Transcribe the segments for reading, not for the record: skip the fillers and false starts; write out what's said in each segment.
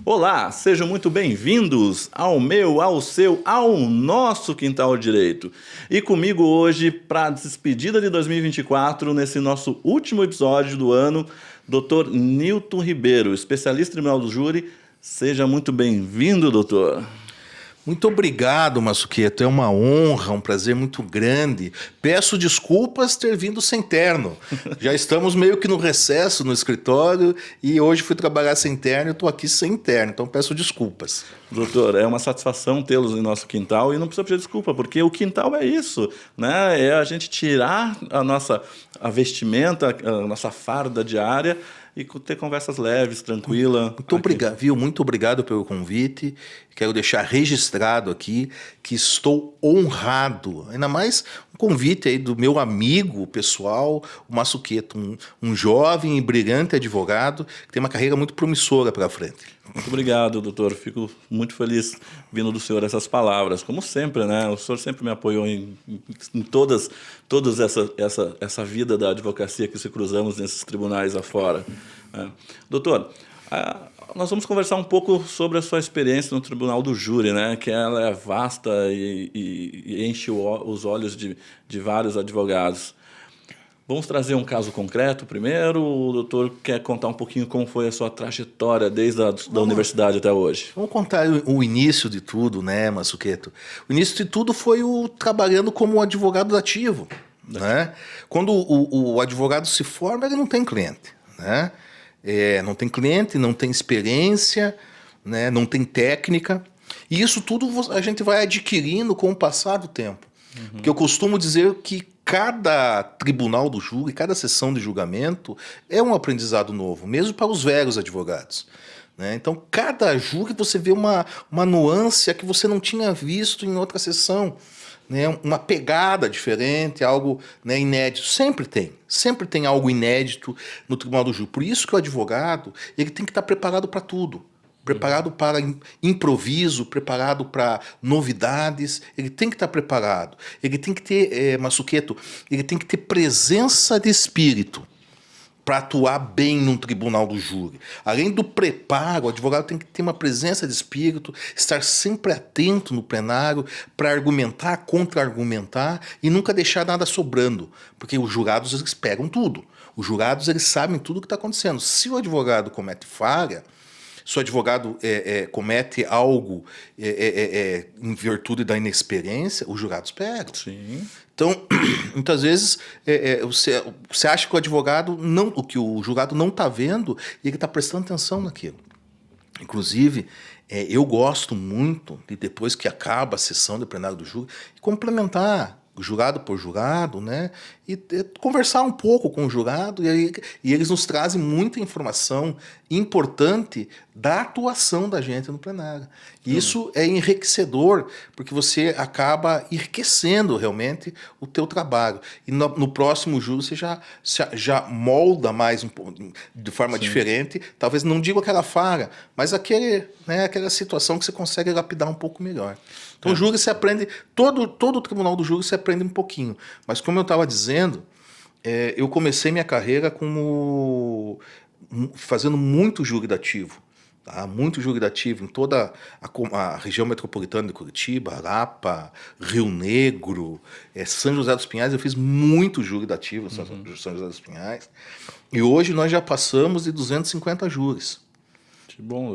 Olá, sejam muito bem-vindos ao meu, ao seu, ao nosso Quintal Direito. E comigo hoje, para a despedida de 2024, nesse nosso último episódio do ano, Dr. Nilton Ribeiro, especialista em tribunal do júri. Seja muito bem-vindo, doutor. Muito obrigado, Massuqueto. É uma honra, um prazer muito grande. Peço desculpas ter vindo sem terno. Já estamos meio que no recesso no escritório e hoje fui trabalhar sem terno e estou aqui sem terno, então peço desculpas. Doutor, é uma satisfação tê-los em nosso quintal e não precisa pedir desculpa, porque o quintal é isso, né? É a gente tirar a vestimenta, a nossa farda diária e ter conversas leves, tranquilas. Muito obrigado, viu? Muito obrigado pelo convite. Quero deixar registrado aqui que estou honrado. Ainda mais um convite aí do meu amigo pessoal, o Massuqueto, um jovem e brilhante advogado que tem uma carreira muito promissora pela frente. Muito obrigado, doutor. Fico muito feliz vindo do senhor essas palavras. Como sempre, né? O senhor sempre me apoiou em todas essa vida da advocacia que se cruzamos nesses tribunais afora. Doutor, nós vamos conversar um pouco sobre a sua experiência no Tribunal do Júri, né? Que ela é vasta e enche os olhos de vários advogados. Vamos trazer um caso concreto primeiro. O doutor quer contar um pouquinho como foi a sua trajetória desde da universidade até hoje? Vamos contar o início de tudo, né, Massuqueto? O início de tudo foi trabalhando como advogado ativo. Né? Quando o advogado se forma, ele não tem cliente. Né? Não tem cliente, não tem experiência, né? Não tem técnica. E isso tudo a gente vai adquirindo com o passar do tempo. Porque eu costumo dizer que cada tribunal do júri, cada sessão de julgamento é um aprendizado novo, mesmo para os velhos advogados. Né? Então, cada júri você vê uma nuance que você não tinha visto em outra sessão. Né? Uma pegada diferente, algo, né, inédito. Sempre tem algo inédito no tribunal do júri. Por isso que o advogado ele tem que estar preparado para tudo. Preparado para improviso, preparado para novidades, ele tem que estar preparado. Ele tem que ter, Massuqueto, ele tem que ter presença de espírito para atuar bem num tribunal do júri. Além do preparo, o advogado tem que ter uma presença de espírito, estar sempre atento no plenário para argumentar, contra-argumentar e nunca deixar nada sobrando, porque os jurados eles pegam tudo. Os jurados eles sabem tudo o que está acontecendo. Se o advogado comete falha, se o advogado comete algo em virtude da inexperiência, os jurados pegam. Sim. Então, muitas vezes, você acha que o advogado que o jurado não está vendo e ele está prestando atenção naquilo. Inclusive, eu gosto muito de, depois que acaba a sessão do plenário do júri, complementar jurado por jurado, né? E conversar um pouco com o jurado, e eles nos trazem muita informação importante da atuação da gente no plenário. E isso é enriquecedor, porque você acaba enriquecendo realmente o teu trabalho. E no próximo júri você já molda mais de forma diferente, talvez não digo aquela falha, mas aquela situação que você consegue lapidar um pouco melhor. Então, o júri se aprende, todo o tribunal do júri se aprende um pouquinho. Mas, como eu estava dizendo, eu comecei minha carreira fazendo muito júri dativo. Tá? Muito júri dativo em toda a região metropolitana de Curitiba, Arapa, Rio Negro, São José dos Pinhais. Eu fiz muito júri dativo em São José dos Pinhais. E hoje nós já passamos de 250 júris.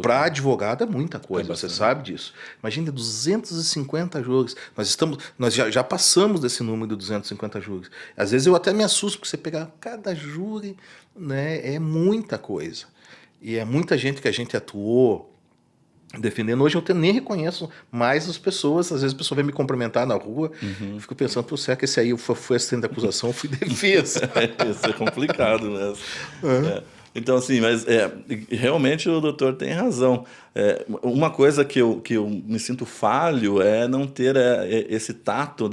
Para advogado é muita coisa, você sabe disso. Imagina 250 júris. Nós já passamos desse número de 250 júris. Às vezes eu até me assusto, porque você pegar cada júri, né, é muita coisa. E é muita gente que a gente atuou defendendo. Hoje eu nem reconheço mais as pessoas. Às vezes a pessoa vem me cumprimentar na rua, fico pensando, será que esse aí foi assistente de acusação ou fui defesa? Isso é complicado mesmo. Então, assim, mas realmente o doutor tem razão. Uma coisa que eu me sinto falho é não ter esse tato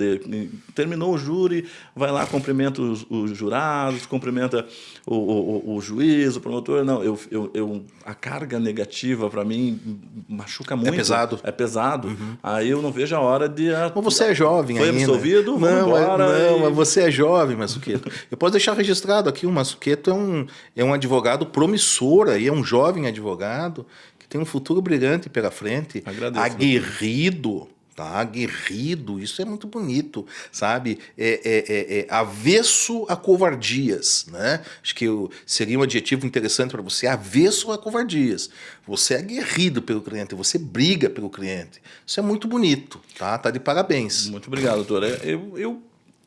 terminou o júri, vai lá, cumprimenta os jurados, cumprimenta o juiz, o promotor. Não, a carga negativa para mim machuca muito. É pesado. É pesado. Aí eu não vejo a hora de... Mas você é jovem Foi ainda. absolvido, vamos embora. Mas você é jovem, Mazzuchetto. Eu posso deixar registrado aqui, o Mazzuchetto é um advogado promissor, aí, é um jovem advogado que tem um futuro brilhante pela frente. Agradeço. Aguerrido, tá? Aguerrido, isso é muito bonito, sabe? Avesso a covardias, né? Acho que seria um adjetivo interessante para você, avesso a covardias. Você é aguerrido pelo cliente, você briga pelo cliente. Isso é muito bonito, tá? Tá de parabéns. Muito obrigado, doutor. Eu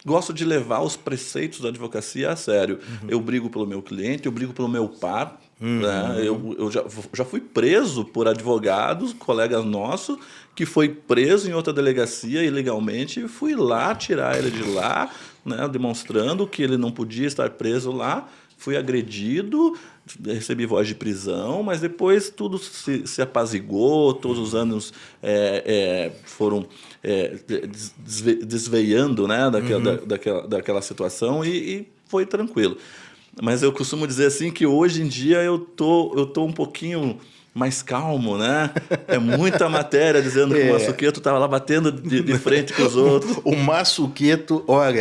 gosto de levar os preceitos da advocacia a sério. Eu brigo pelo meu cliente, eu brigo pelo meu par. Né? Eu já fui preso por advogados, colegas nossos, que foi preso em outra delegacia ilegalmente, e fui lá tirar ele de lá, né? Demonstrando que ele não podia estar preso lá. Fui agredido, recebi voz de prisão, mas depois tudo se apaziguou, todos os anos foram desveiando, né, daquela situação e foi tranquilo. Mas eu costumo dizer assim que hoje em dia eu tô um pouquinho mais calmo, né? É muita matéria dizendo que o Mazzuchetto estava lá batendo de frente com os outros. O Mazzuchetto, olha,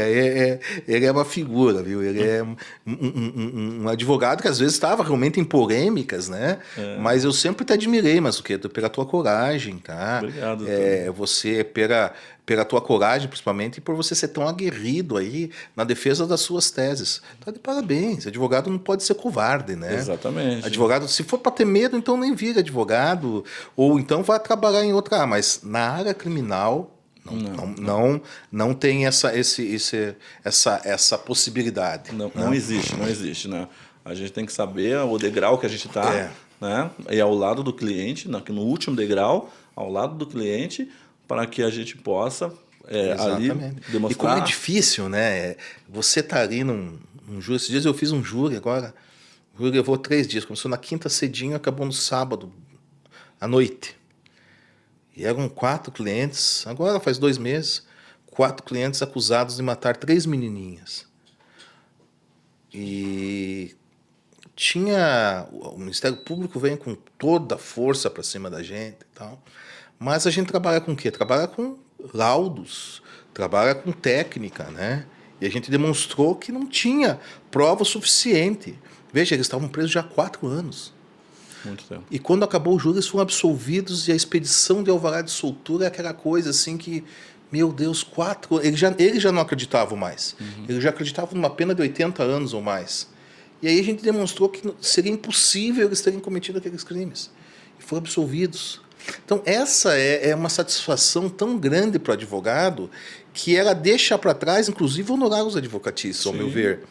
ele é uma figura, viu? Ele é um advogado que às vezes estava realmente em polêmicas, né? Mas eu sempre te admirei, Mazzuchetto, pela tua coragem, tá? Obrigado. Você pela tua coragem, principalmente, e por você ser tão aguerrido aí na defesa das suas teses. Tá de parabéns. Advogado não pode ser covarde, né? Exatamente. Advogado, se for para ter medo, então nem vira advogado, ou então vai trabalhar em outra área, mas na área criminal não tem essa possibilidade. Não existe, né? A gente tem que saber o degrau que a gente está, né? E ao lado do cliente, no último degrau, ao lado do cliente, para que a gente possa ali demonstrar. E como é difícil, né? Você tá ali num júri. Esses dias eu fiz um júri agora. O júri levou 3 dias. Começou na quinta cedinho e acabou no sábado à noite. E eram 4 clientes, agora faz 2 meses, 4 clientes acusados de matar 3 menininhas. E o Ministério Público vem com toda a força para cima da gente e tal. Mas a gente trabalha com o quê? Trabalha com laudos, trabalha com técnica, né? E a gente demonstrou que não tinha prova suficiente. Veja, eles estavam presos já há 4 anos. Muito tempo. E quando acabou o júri, eles foram absolvidos e a expedição de alvará de soltura é aquela coisa assim que, meu Deus, 4 anos. Eles já não acreditavam mais. Eles já acreditavam numa pena de 80 anos ou mais. E aí a gente demonstrou que seria impossível eles terem cometido aqueles crimes. E foram absolvidos. Então, essa é uma satisfação tão grande para o advogado que ela deixa para trás, inclusive, honorários advocatícios, ao meu ver.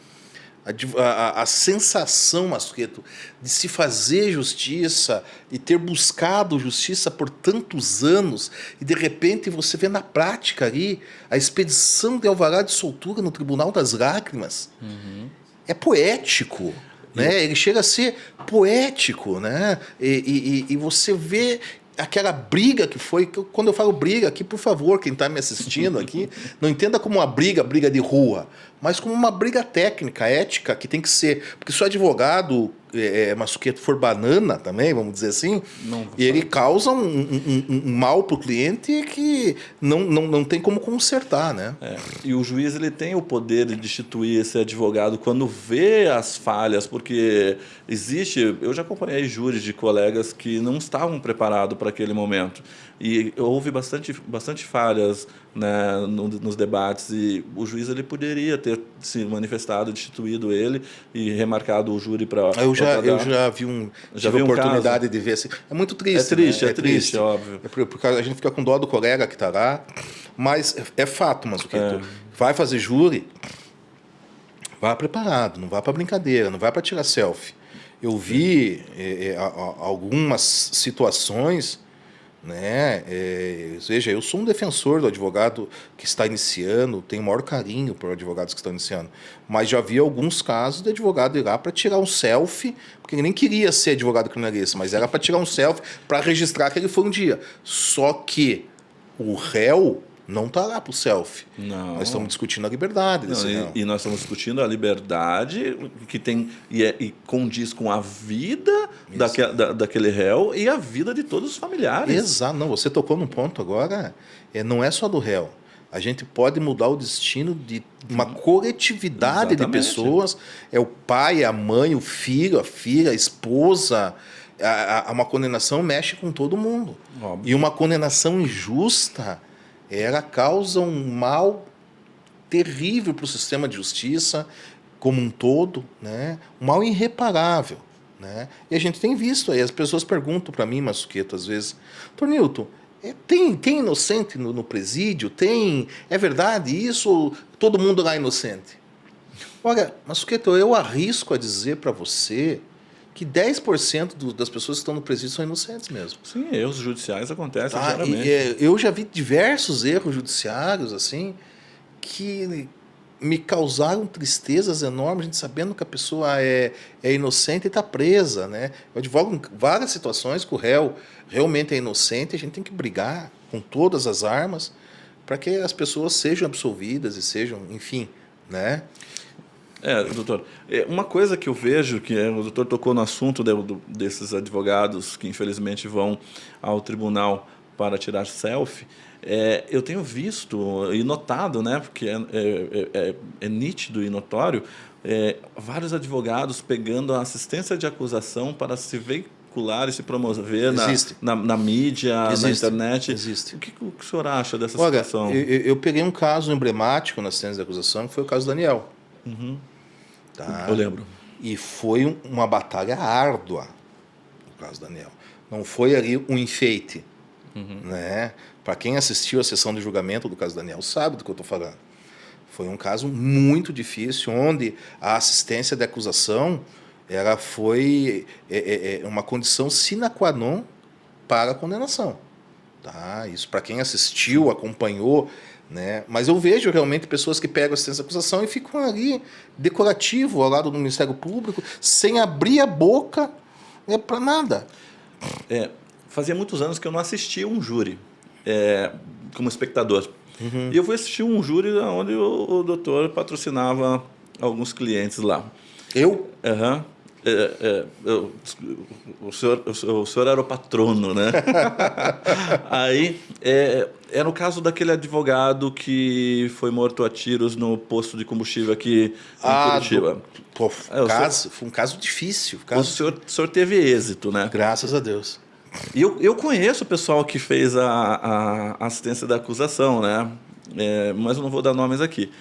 A sensação, Mazzuchetto, de se fazer justiça e ter buscado justiça por tantos anos e, de repente, você vê na prática ali a expedição de alvará de soltura no Tribunal das Lágrimas. É poético. Né? Ele chega a ser poético, né? E você vê aquela briga que foi. Quando eu falo briga aqui, por favor, quem está me assistindo aqui, não entenda como uma briga de rua, mas como uma briga técnica, ética, que tem que ser. Porque se o advogado Mazzuchetto for banana também, vamos dizer assim, e ele causa um mal para o cliente que não tem como consertar, né? E o juiz ele tem o poder de destituir esse advogado quando vê as falhas, porque eu já acompanhei júris de colegas que não estavam preparados para aquele momento. E houve bastante falhas, né, nos debates, e o juiz ele poderia ter se manifestado, destituído ele e remarcado o júri para... Eu já vi tive a oportunidade de ver assim. É muito triste. É triste, óbvio. Porque a gente fica com dó do colega que está lá, mas é fato, Mazzuchetto. Vai fazer júri, vá preparado, não vá para brincadeira, não vá para tirar selfie. Eu vi algumas situações né? Veja, eu sou um defensor do advogado que está iniciando, tenho o maior carinho por advogados que estão iniciando, mas já vi alguns casos de advogado ir lá para tirar um selfie, porque ele nem queria ser advogado criminalista, mas era para tirar um selfie para registrar que ele foi um dia. Só que o réu não está lá para o selfie. Não. Nós estamos discutindo a liberdade desse réu. E nós estamos discutindo a liberdade que tem e condiz com a vida daquele réu e a vida de todos os familiares. Exato. Não, você tocou num ponto agora, não é só do réu. A gente pode mudar o destino de uma coletividade de pessoas. É o pai, a mãe, o filho, a filha, a esposa. Uma condenação mexe com todo mundo. Óbvio. E uma condenação injusta, ela causa um mal terrível para o sistema de justiça como um todo, né? Um mal irreparável, né? E a gente tem visto aí, as pessoas perguntam para mim, Massuqueto, às vezes, Tornilton, tem inocente no presídio? É verdade isso ou todo mundo lá é inocente? Olha, Massuqueto, eu arrisco a dizer para você que 10% das pessoas que estão no presídio são inocentes mesmo. Sim, erros judiciais acontecem diariamente. Eu já vi diversos erros judiciários assim que me causaram tristezas enormes, a gente sabendo que a pessoa é inocente e está presa, né? Eu advogo em várias situações que o réu realmente é inocente, a gente tem que brigar com todas as armas para que as pessoas sejam absolvidas e sejam, enfim, né? Doutor, uma coisa que eu vejo, que o doutor tocou no assunto desses advogados que infelizmente vão ao tribunal para tirar selfie, eu tenho visto e notado, né, porque é nítido e notório, vários advogados pegando a assistência de acusação para se veicular e se promover na mídia, na internet. Existe. O que o senhor acha dessa Olha, situação? eu peguei um caso emblemático na assistência de acusação, que foi o caso do Daniel. Uhum. Tá? Eu lembro. E foi uma batalha árdua, no caso do Daniel. Não foi ali um enfeite. Né? Para quem assistiu a sessão de julgamento do caso do Daniel sabe do que eu estou falando. Foi um caso muito difícil, onde a assistência de acusação ela foi uma condição sine qua non para a condenação. Tá? Isso para quem assistiu, acompanhou, né? Mas eu vejo realmente pessoas que pegam assistência de acusação e ficam ali decorativo ao lado do Ministério Público, sem abrir a boca para nada. Fazia muitos anos que eu não assistia um júri como espectador. E eu fui assistir um júri onde o doutor patrocinava alguns clientes lá. Eu? Aham. O senhor era o patrono, né? Aí, era o caso daquele advogado que foi morto a tiros no posto de combustível aqui em Curitiba. Foi um caso difícil. O senhor teve êxito, né? Graças a Deus. E eu conheço o pessoal que fez a assistência da acusação, né? Mas eu não vou dar nomes aqui.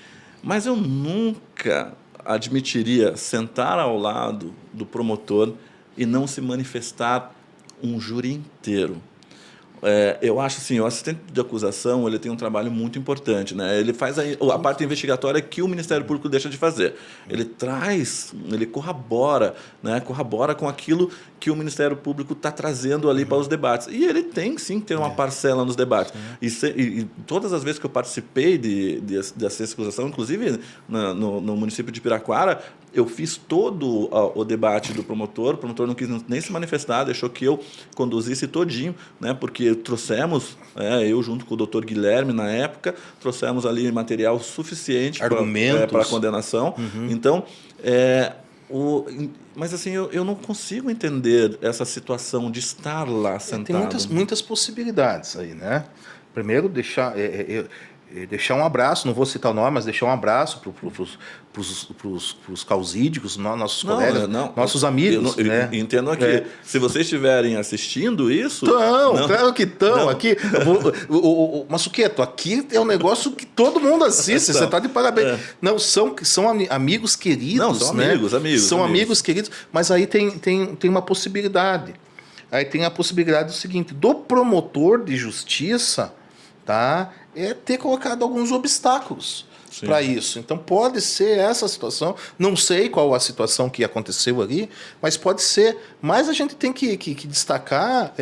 Mas eu nunca admitiria sentar ao lado do promotor e não se manifestar um júri inteiro. Eu acho assim, o assistente de acusação ele tem um trabalho muito importante, né? Ele faz a parte investigatória que o Ministério Público deixa de fazer. Ele corrobora, né? Corrobora com aquilo que o Ministério Público está trazendo ali para os debates. E ele tem, sim, que ter uma parcela nos debates. E todas as vezes que eu participei de assistência de acusação, inclusive no município de Piraquara, eu fiz todo o debate do promotor. O promotor não quis nem se manifestar, deixou que eu conduzisse todinho, né? Porque trouxemos, eu junto com o doutor Guilherme, na época, trouxemos ali material suficiente para a condenação. Então, mas assim, eu não consigo entender essa situação de estar lá sentado. Tem muitas possibilidades aí, né? Primeiro, deixar um abraço, não vou citar o nome, mas deixar um abraço para os causídicos, nossos colegas, nossos amigos. Né? Entendo aqui. Se vocês estiverem assistindo isso... Claro que estão. Aqui, Massuqueto, aqui é um negócio que todo mundo assiste, você está de parabéns. Não, são amigos queridos. Não, são amigos. São amigos queridos, mas aí tem uma possibilidade. Aí tem a possibilidade do seguinte, do promotor de justiça, tá? Ter colocado alguns obstáculos. para isso. Então pode ser essa situação. Não sei qual a situação que aconteceu ali, mas pode ser. Mas a gente tem que destacar,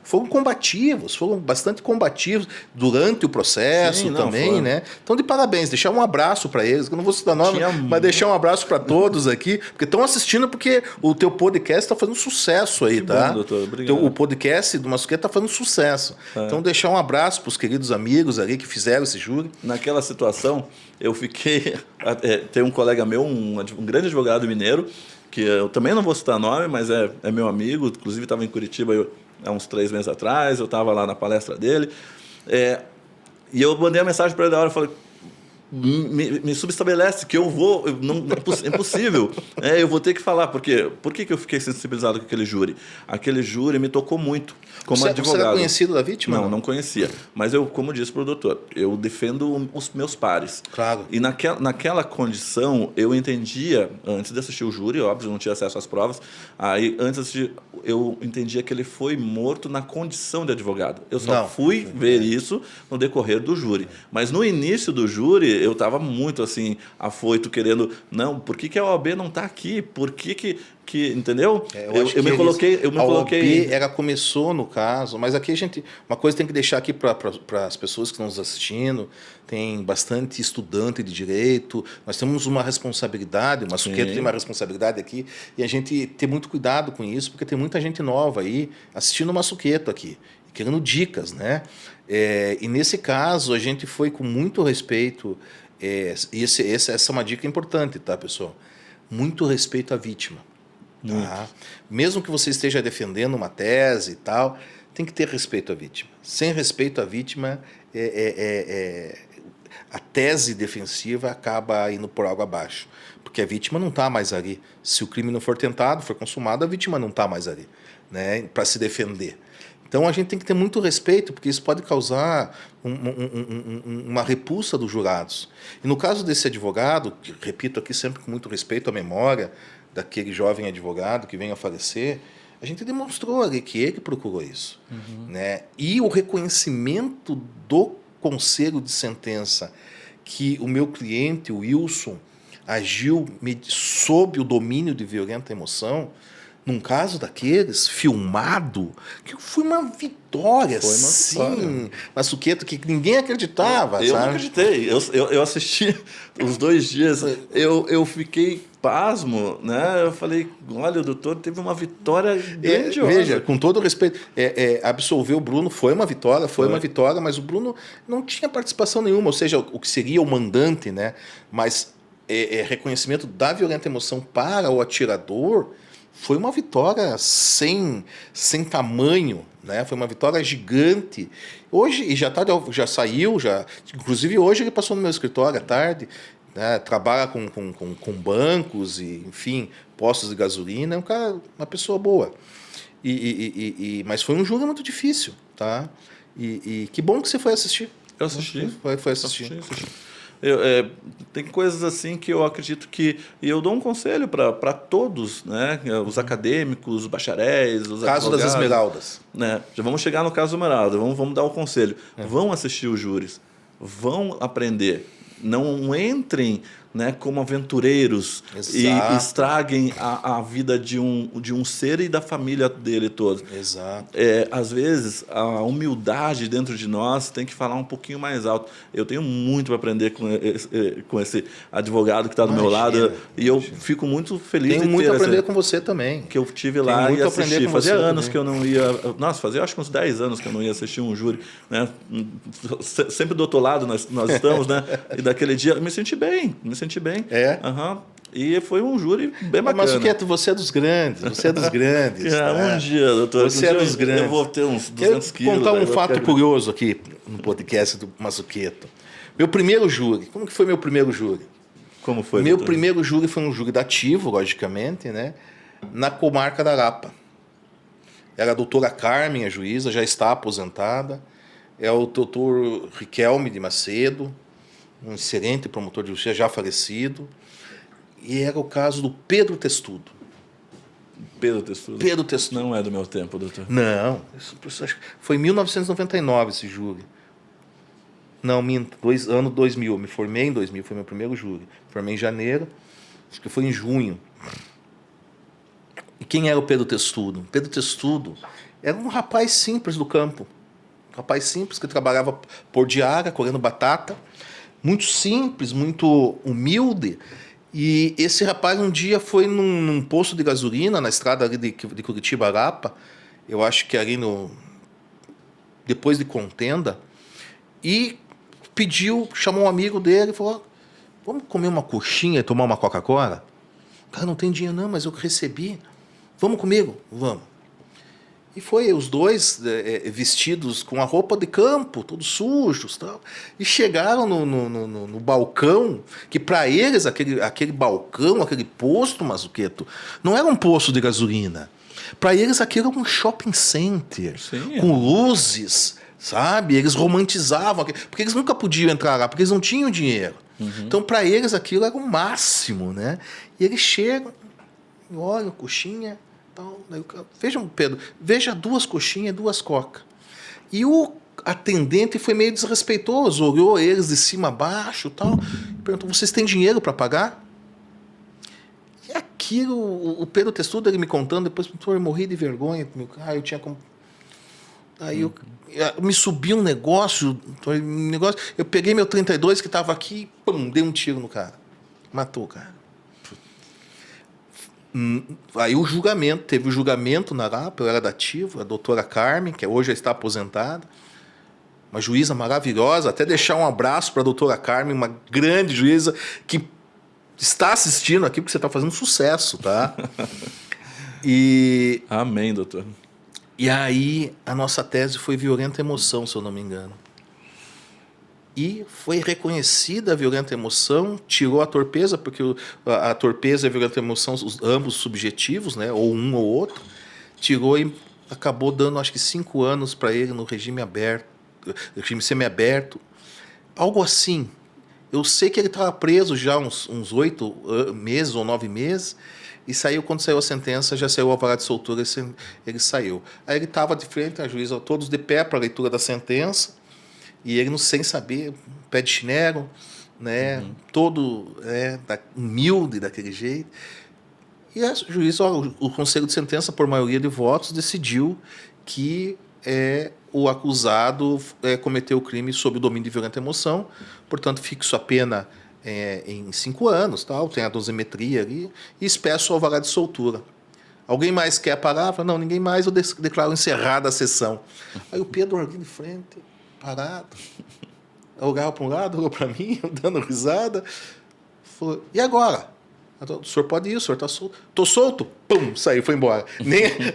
foram combativos, foram bastante combativos durante o processo também, foi. Né? Então, de parabéns, deixar um abraço para eles, que eu não vou citar nome, mas deixar um abraço para todos aqui, porque estão assistindo, porque o teu podcast está fazendo sucesso aí, tá? Bom, doutor, obrigado. O podcast do Massuqueto está fazendo sucesso. Então, deixar um abraço para os queridos amigos ali que fizeram esse júri. Naquela situação, eu fiquei... tem um colega meu, um grande advogado mineiro, que eu também não vou citar nome, mas é meu amigo, inclusive estava em Curitiba há uns 3 meses atrás, eu estava lá na palestra dele, e eu mandei a mensagem para ele da hora, eu falei, me subestabelece que eu vou, é impossível, eu vou ter que falar, porque por que eu fiquei sensibilizado com aquele júri? Aquele júri me tocou muito como advogado. Você era conhecido da vítima? Não conhecia, mas eu, como disse para o doutor, eu defendo os meus pares. Claro. E naquela condição, eu entendia, antes de assistir o júri, óbvio, não tinha acesso às provas, aí antes de assistir, eu entendia que ele foi morto na condição de advogado. Eu só fui ver isso no decorrer do júri. Mas no início do júri, eu estava muito assim, afoito, querendo... Não, por que a OAB não está aqui? Por que entendeu? Eu me coloquei... A OAB, ela começou no caso, mas aqui a gente... Uma coisa tem que deixar aqui para as pessoas que estão nos assistindo, tem bastante estudante de direito, nós temos uma responsabilidade, o Massuqueto tem uma responsabilidade aqui, e a gente tem muito cuidado com isso, porque tem muita gente nova aí assistindo o Massuqueto aqui, querendo dicas, né? E nesse caso, a gente foi com muito respeito, essa é uma dica importante, tá, pessoal? Muito respeito à vítima. Tá? Mesmo que você esteja defendendo uma tese e tal, tem que ter respeito à vítima. Sem respeito à vítima, a tese defensiva acaba indo por água abaixo, porque a vítima não está mais ali. Se o crime não for tentado, for consumado, a vítima não está mais ali, né, para se defender. Então a gente tem que ter muito respeito, porque isso pode causar uma repulsa dos jurados. E no caso desse advogado, que, repito aqui sempre com muito respeito à memória daquele jovem advogado que vem a falecer, a gente demonstrou ali que ele procurou isso. Né? E o reconhecimento do conselho de sentença que o meu cliente, o Wilson, agiu sob o domínio de violenta emoção, num caso daqueles, filmado, que foi uma vitória, sim. Massuqueto, que ninguém acreditava, eu sabe? não acreditei. Eu assisti os 2 dias, eu fiquei pasmo, né? Eu falei, olha, o doutor teve uma vitória grandiosa. Veja, com todo o respeito, absolver o Bruno foi uma vitória, mas o Bruno não tinha participação nenhuma, ou seja, o que seria o mandante, né? Mas reconhecimento da violenta emoção para o atirador foi uma vitória sem tamanho, né? Foi uma vitória gigante. Hoje, e já saiu, inclusive hoje ele passou no meu escritório à tarde, né? Trabalha com bancos e, enfim, postos de gasolina, é uma pessoa boa. Mas foi um jogo muito difícil, tá? E que bom que você foi assistir. Eu assisti. Foi assistir. Assisti. Tem coisas assim que eu acredito que... E eu dou um conselho para todos, né? Os acadêmicos, os bacharéis, os caso advogados, das Esmeraldas. Né? Já vamos chegar no caso Esmeralda, vamos dar o conselho. Vão assistir os júris, vão aprender. Não entrem, né, como aventureiros e estraguem a vida de um ser e da família dele todo. Exato. Às vezes, a humildade dentro de nós tem que falar um pouquinho mais alto. Eu tenho muito para aprender com esse advogado que está do meu lado e eu fico muito feliz de ter... Tenho muito a aprender com você também. Que eu tive lá e assisti. Fazia anos que eu não ia... Nossa, fazia acho que uns 10 anos que eu não ia assistir um júri. Né? Sempre do outro lado nós estamos, né? E daquele dia eu me senti bem. E foi um júri bem bacana. Mas Massuqueto, você é dos grandes. Um dia, doutor. Você é dos grandes. Eu vou ter uns 200 quilos. Vou contar um fato curioso aqui no podcast do Massuqueto. Meu primeiro júri. Como que foi meu primeiro júri? Como foi, Meu primeiro júri foi um júri dativo, logicamente, né? Na comarca da Lapa. Era a doutora Carmen, a juíza, já está aposentada. É o doutor Riquelme de Macedo, um excelente promotor de justiça, já falecido. E era o caso do Pedro Testudo. Pedro Testudo? Pedro Testudo. Não é do meu tempo, doutor. Não. Foi em 1999 esse júri. Não, minto. Ano 2000. Eu me formei em 2000, foi meu primeiro júri. Formei em janeiro, acho que foi em junho. E quem era o Pedro Testudo? Pedro Testudo era um rapaz simples do campo. Um rapaz simples que trabalhava por diária, colhendo batata. Muito simples, muito humilde. E esse rapaz um dia foi num posto de gasolina, na estrada ali de Curitiba a Arapa, eu acho que ali depois de Contenda, e chamou um amigo dele e falou: vamos comer uma coxinha e tomar uma Coca-Cola? Cara, não tem dinheiro não, mas eu recebi. Vamos comigo? Vamos. E foi os dois vestidos com a roupa de campo, todos sujos, tal, e chegaram no balcão, que para eles aquele balcão, aquele posto, Mazzuchetto, não era um posto de gasolina. Para eles aquilo era um shopping center, Sim, com luzes, sabe? Eles romantizavam, porque eles nunca podiam entrar lá, porque eles não tinham dinheiro. Então para eles aquilo era o máximo, né? E eles chegam, olham, coxinha. Vejam, Pedro, veja 2 coxinhas, 2 coca. E o atendente foi meio desrespeitoso, olhou eles de cima a baixo, tal, perguntou: vocês têm dinheiro para pagar? E aquilo, o Pedro Testudo, ele me contando, depois eu morri de vergonha, eu tinha como. Aí eu me subi um negócio, eu peguei meu 32 que estava aqui, pum, dei um tiro no cara, matou o cara. Aí teve o julgamento na Arapa, eu era da ativa, a doutora Carmen, que hoje já está aposentada, uma juíza maravilhosa, até deixar um abraço para a doutora Carmen, uma grande juíza que está assistindo aqui, porque você está fazendo sucesso, tá? Amém, doutor. E aí a nossa tese foi violenta emoção, se eu não me engano. E foi reconhecida a violenta emoção, tirou a torpeza, porque a torpeza e a violenta emoção, ambos subjetivos, né? Ou um ou outro, tirou e acabou dando, acho que 5 anos para ele no regime aberto, regime semiaberto, algo assim. Eu sei que ele estava preso já uns 8 meses ou 9 meses, e saiu, quando saiu a sentença, já saiu o alvará de soltura, ele saiu. Aí ele estava de frente à juíza, todos de pé para a leitura da sentença, e ele, sem saber, pé de chinelo, né, todo humilde daquele jeito. E a juíza, o conselho de sentença, por maioria de votos, decidiu que o acusado cometeu o crime sob o domínio de violenta emoção, portanto, fixo a pena em 5 anos, tal, tem a dosimetria ali, e espeço o alvará de soltura. Alguém mais quer a palavra? Não, ninguém mais, eu declaro encerrada a sessão. Aí o Pedro ali de frente, parado, olhava para um lado, olhou para mim, dando risada, falou: e agora? O senhor pode ir, o senhor está solto. Estou solto? Pum, saiu, foi embora.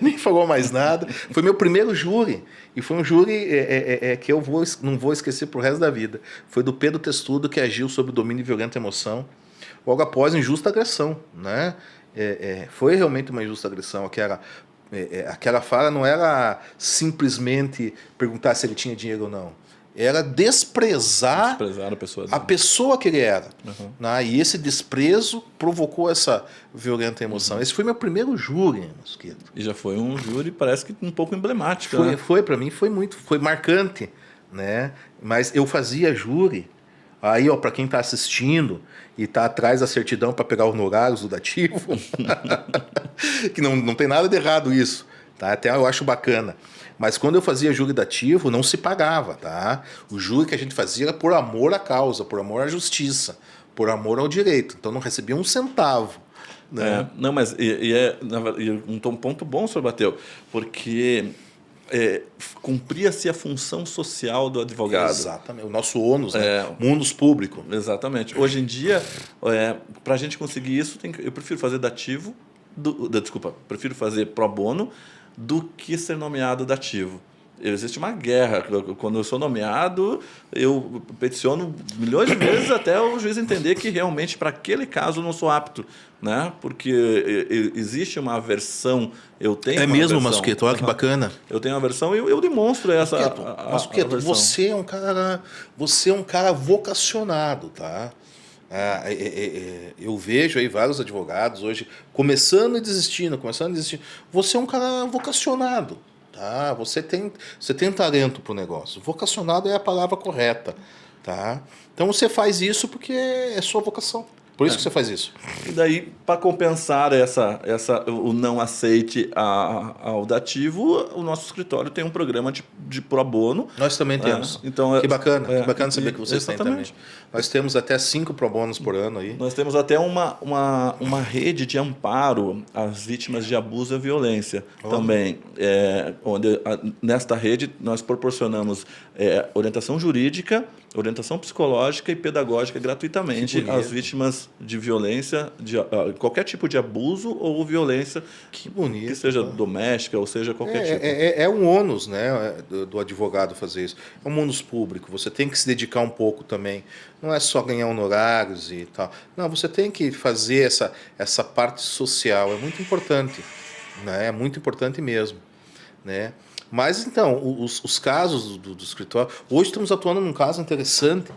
Nem falou mais nada. Foi meu primeiro júri. E foi um júri que eu não vou esquecer pro resto da vida. Foi do Pedro Testudo, que agiu sob o domínio de violenta emoção, logo após injusta agressão, né? Foi realmente uma injusta agressão. Aquela fala não era simplesmente perguntar se ele tinha dinheiro ou não. Era desprezar a pessoa que ele era. Uhum. Né? E esse desprezo provocou essa violenta emoção. Esse foi meu primeiro júri, Mazzuchetto. E já foi um júri, parece que um pouco emblemático. Foi para mim, foi marcante, né? Mas eu fazia júri. Aí, ó, para quem está assistindo e está atrás da certidão para pegar honorários do dativo, que não tem nada de errado isso, tá? Até eu acho bacana. Mas quando eu fazia júri dativo, não se pagava, tá? O júri que a gente fazia era por amor à causa, por amor à justiça, por amor ao direito. Então não recebia um centavo. Né? Não, mas um ponto bom o senhor bateu, porque cumpria-se a função social do advogado. Exatamente, o nosso ônus, né? Munus público. Exatamente. Hoje em dia, para a gente conseguir isso, eu prefiro fazer dativo, prefiro fazer pro bono, do que ser nomeado dativo. Existe uma guerra. Quando eu sou nomeado, eu peticiono milhões de vezes até o juiz entender que realmente para aquele caso eu não sou apto, né? Porque existe uma aversão, eu tenho uma mesmo, aversão. Mazzuchetto, olha que bacana. Eu tenho uma aversão e eu demonstro essa Mazzuchetto, você é um cara vocacionado, tá? Eu vejo aí vários advogados hoje começando e desistindo. Você é um cara vocacionado, tá? Você tem talento para o negócio. Vocacionado é a palavra correta. Tá? Então você faz isso porque é sua vocação. Por isso que você faz isso. E daí, para compensar o não aceite ao dativo, o nosso escritório tem um programa de pro bono. Nós também temos. Então, que bacana saber que vocês têm também. exatamente. Nós temos até 5 pro bonos por ano aí. Nós temos até uma rede de amparo às vítimas de abuso e violência também. Nesta rede, nós proporcionamos orientação jurídica, orientação psicológica e pedagógica gratuitamente às vítimas de violência, de qualquer tipo de abuso ou violência que bonito, que seja doméstica ou seja qualquer tipo. É um ônus, né, do advogado fazer isso. É um ônus público. Você tem que se dedicar um pouco também. Não é só ganhar honorários e tal. Não, você tem que fazer essa parte social. É muito importante. Né? É muito importante mesmo. Né? Mas, então, os casos do escritório... Hoje estamos atuando num caso interessante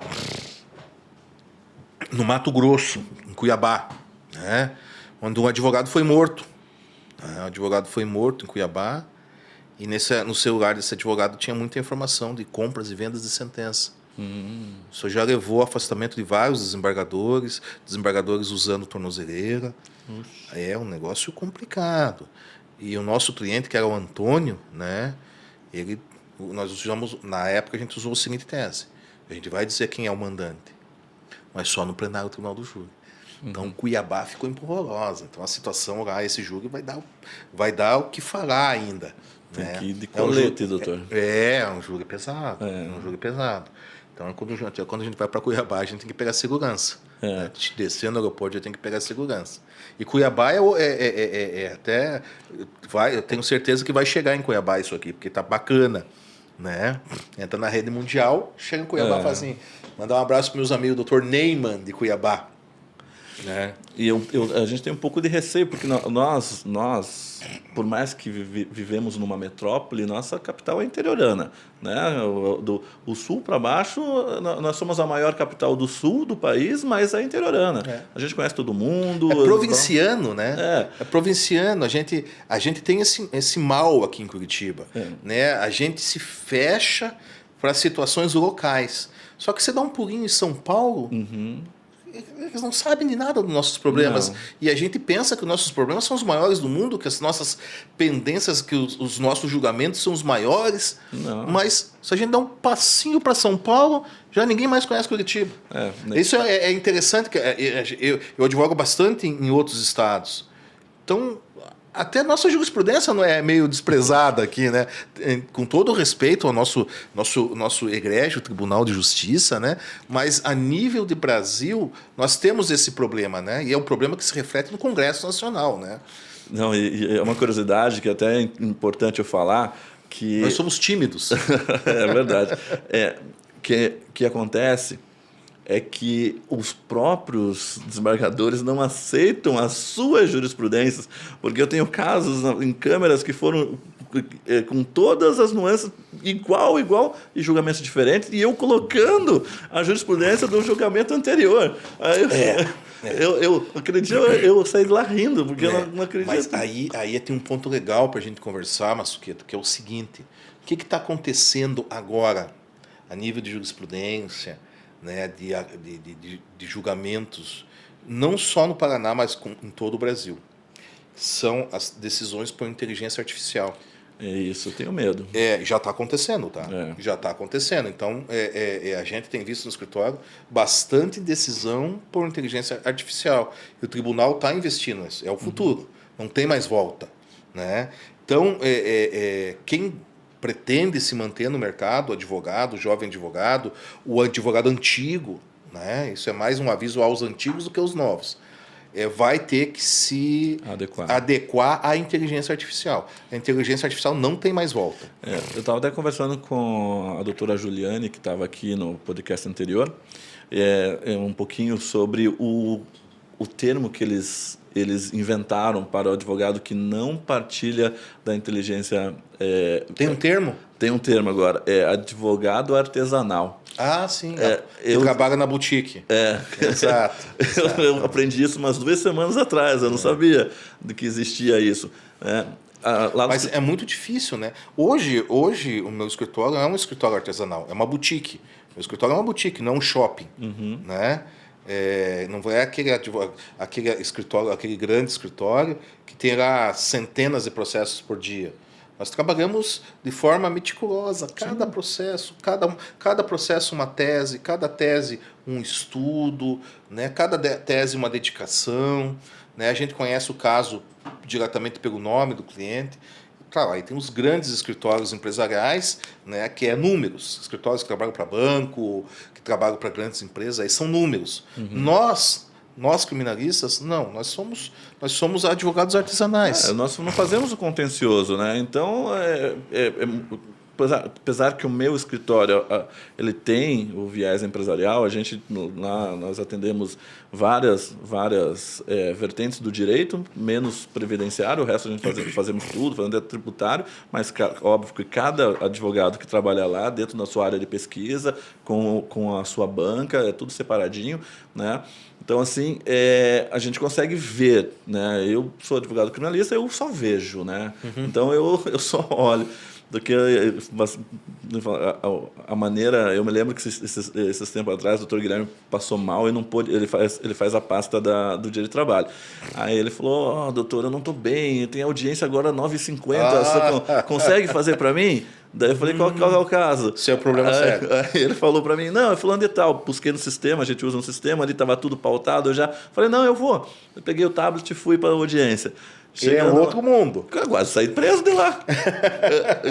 no Mato Grosso, em Cuiabá, né? Onde um advogado foi morto. Um advogado foi morto em Cuiabá e no celular desse advogado tinha muita informação de compras e vendas de sentença. Isso já levou ao afastamento de vários desembargadores usando tornozeleira. É um negócio complicado. E o nosso cliente, que era o Antônio, né? Nós usamos, na época a gente usou a seguinte tese: a gente vai dizer quem é o mandante, mas só no plenário do Tribunal do Júri. Então Cuiabá ficou empolvorosa. Então a situação lá, esse júri vai dar o que falar ainda. Tem né? que ir de colete, doutor. É um júri pesado. Um júri pesado. Então quando a gente vai para Cuiabá, a gente tem que pegar segurança. Né? Descendo no aeroporto, a gente tem que pegar segurança. E Cuiabá até... eu tenho certeza que vai chegar em Cuiabá isso aqui, porque tá bacana. Né? Entra na rede mundial, chega em Cuiabá e fala assim: mandar um abraço para meus amigos, doutor Neyman, de Cuiabá. Né? E a gente tem um pouco de receio, porque nós por mais que vivemos numa metrópole, nossa capital é interiorana. Né? O sul para baixo, nós somos a maior capital do sul do país, mas é interiorana. A gente conhece todo mundo. É provinciano, né? É provinciano. A gente tem esse mal aqui em Curitiba. Né? A gente se fecha para situações locais. Só que você dá um pulinho em São Paulo... Eles não sabem de nada dos nossos problemas. Não. E a gente pensa que os nossos problemas são os maiores do mundo, que as nossas pendências, que os nossos julgamentos são os maiores. Não. Mas se a gente dá um passinho para São Paulo, já ninguém mais conhece Curitiba. Isso é interessante. Eu advogo bastante em outros estados. Então, até a nossa jurisprudência não é meio desprezada aqui, né? Com todo o respeito ao nosso egrégio Tribunal de Justiça, né? Mas a nível de Brasil, nós temos esse problema, né? E é um problema que se reflete no Congresso Nacional, né? Não, e é uma curiosidade que até é importante eu falar que... Nós somos tímidos. É verdade. Que acontece... é que os próprios desembargadores não aceitam as suas jurisprudências, porque eu tenho casos em câmeras que foram com todas as nuances igual, e julgamentos diferentes, e eu colocando a jurisprudência do julgamento anterior. Eu acredito, eu saí de lá rindo, porque eu não acredito. Mas aí tem um ponto legal para a gente conversar, Massuqueto, que é o seguinte: o que está acontecendo agora a nível de jurisprudência, né, de julgamentos, não só no Paraná, mas em todo o Brasil? São as decisões por inteligência artificial. É isso, eu tenho medo. Já está acontecendo, tá? Já está acontecendo. Então, a gente tem visto no escritório bastante decisão por inteligência artificial. E o tribunal está investindo nisso. É o futuro. Não tem mais volta. Né? Então, quem pretende se manter no mercado, o advogado, o jovem advogado, o advogado antigo, né? Isso é mais um aviso aos antigos do que aos novos. Vai ter que se adequar à inteligência artificial. A inteligência artificial não tem mais volta. Eu estava até conversando com a doutora Juliane, que estava aqui no podcast anterior, um pouquinho sobre o termo que eles inventaram para o advogado que não partilha da inteligência... Tem um termo? Tem um termo agora. É advogado artesanal. Ah, sim. Eu trabalho na boutique. Exato. Eu aprendi isso umas 2 semanas atrás. Eu não sabia de que existia isso. Mas é muito difícil, né? Hoje o meu escritório é um escritório artesanal. É uma boutique. Meu escritório é uma boutique, não um shopping, né? Não é aquele escritório, aquele grande escritório que tem lá centenas de processos por dia. Nós trabalhamos de forma meticulosa, cada processo, cada processo uma tese, cada tese um estudo, né? Cada tese uma dedicação, né? A gente conhece o caso diretamente pelo nome do cliente. Claro, aí tem os grandes escritórios empresariais, né, que é números. Escritórios que trabalham para banco, que trabalham para grandes empresas, aí são números. Nós criminalistas, não, nós somos advogados artesanais. Nós não fazemos o contencioso, né? Então, apesar que o meu escritório ele tem o viés empresarial, a gente lá nós atendemos várias vertentes do direito, menos previdenciário, o resto a gente fazemos tudo, fazendo direito tributário, mas óbvio que cada advogado que trabalha lá dentro da sua área de pesquisa, com a sua banca, é tudo separadinho, né? Então, assim, a gente consegue ver, né? Eu sou advogado criminalista, eu só vejo, né? Então, eu só olho. Do que a maneira... Eu me lembro que esses tempos atrás o doutor Guilherme passou mal e não pôde... Ele faz a pasta do dia de trabalho. Aí ele falou, doutor, eu não estou bem, tem audiência agora 9h50, você consegue fazer para mim? Daí eu falei, qual é o caso? Esse é o problema sério. Aí ele falou para mim, não, é fulano de tal. Busquei no sistema, a gente usa um sistema, ali estava tudo pautado, eu já falei, não, eu vou. Eu peguei o tablet e fui para a audiência. É outro mundo. Quase saí preso de lá.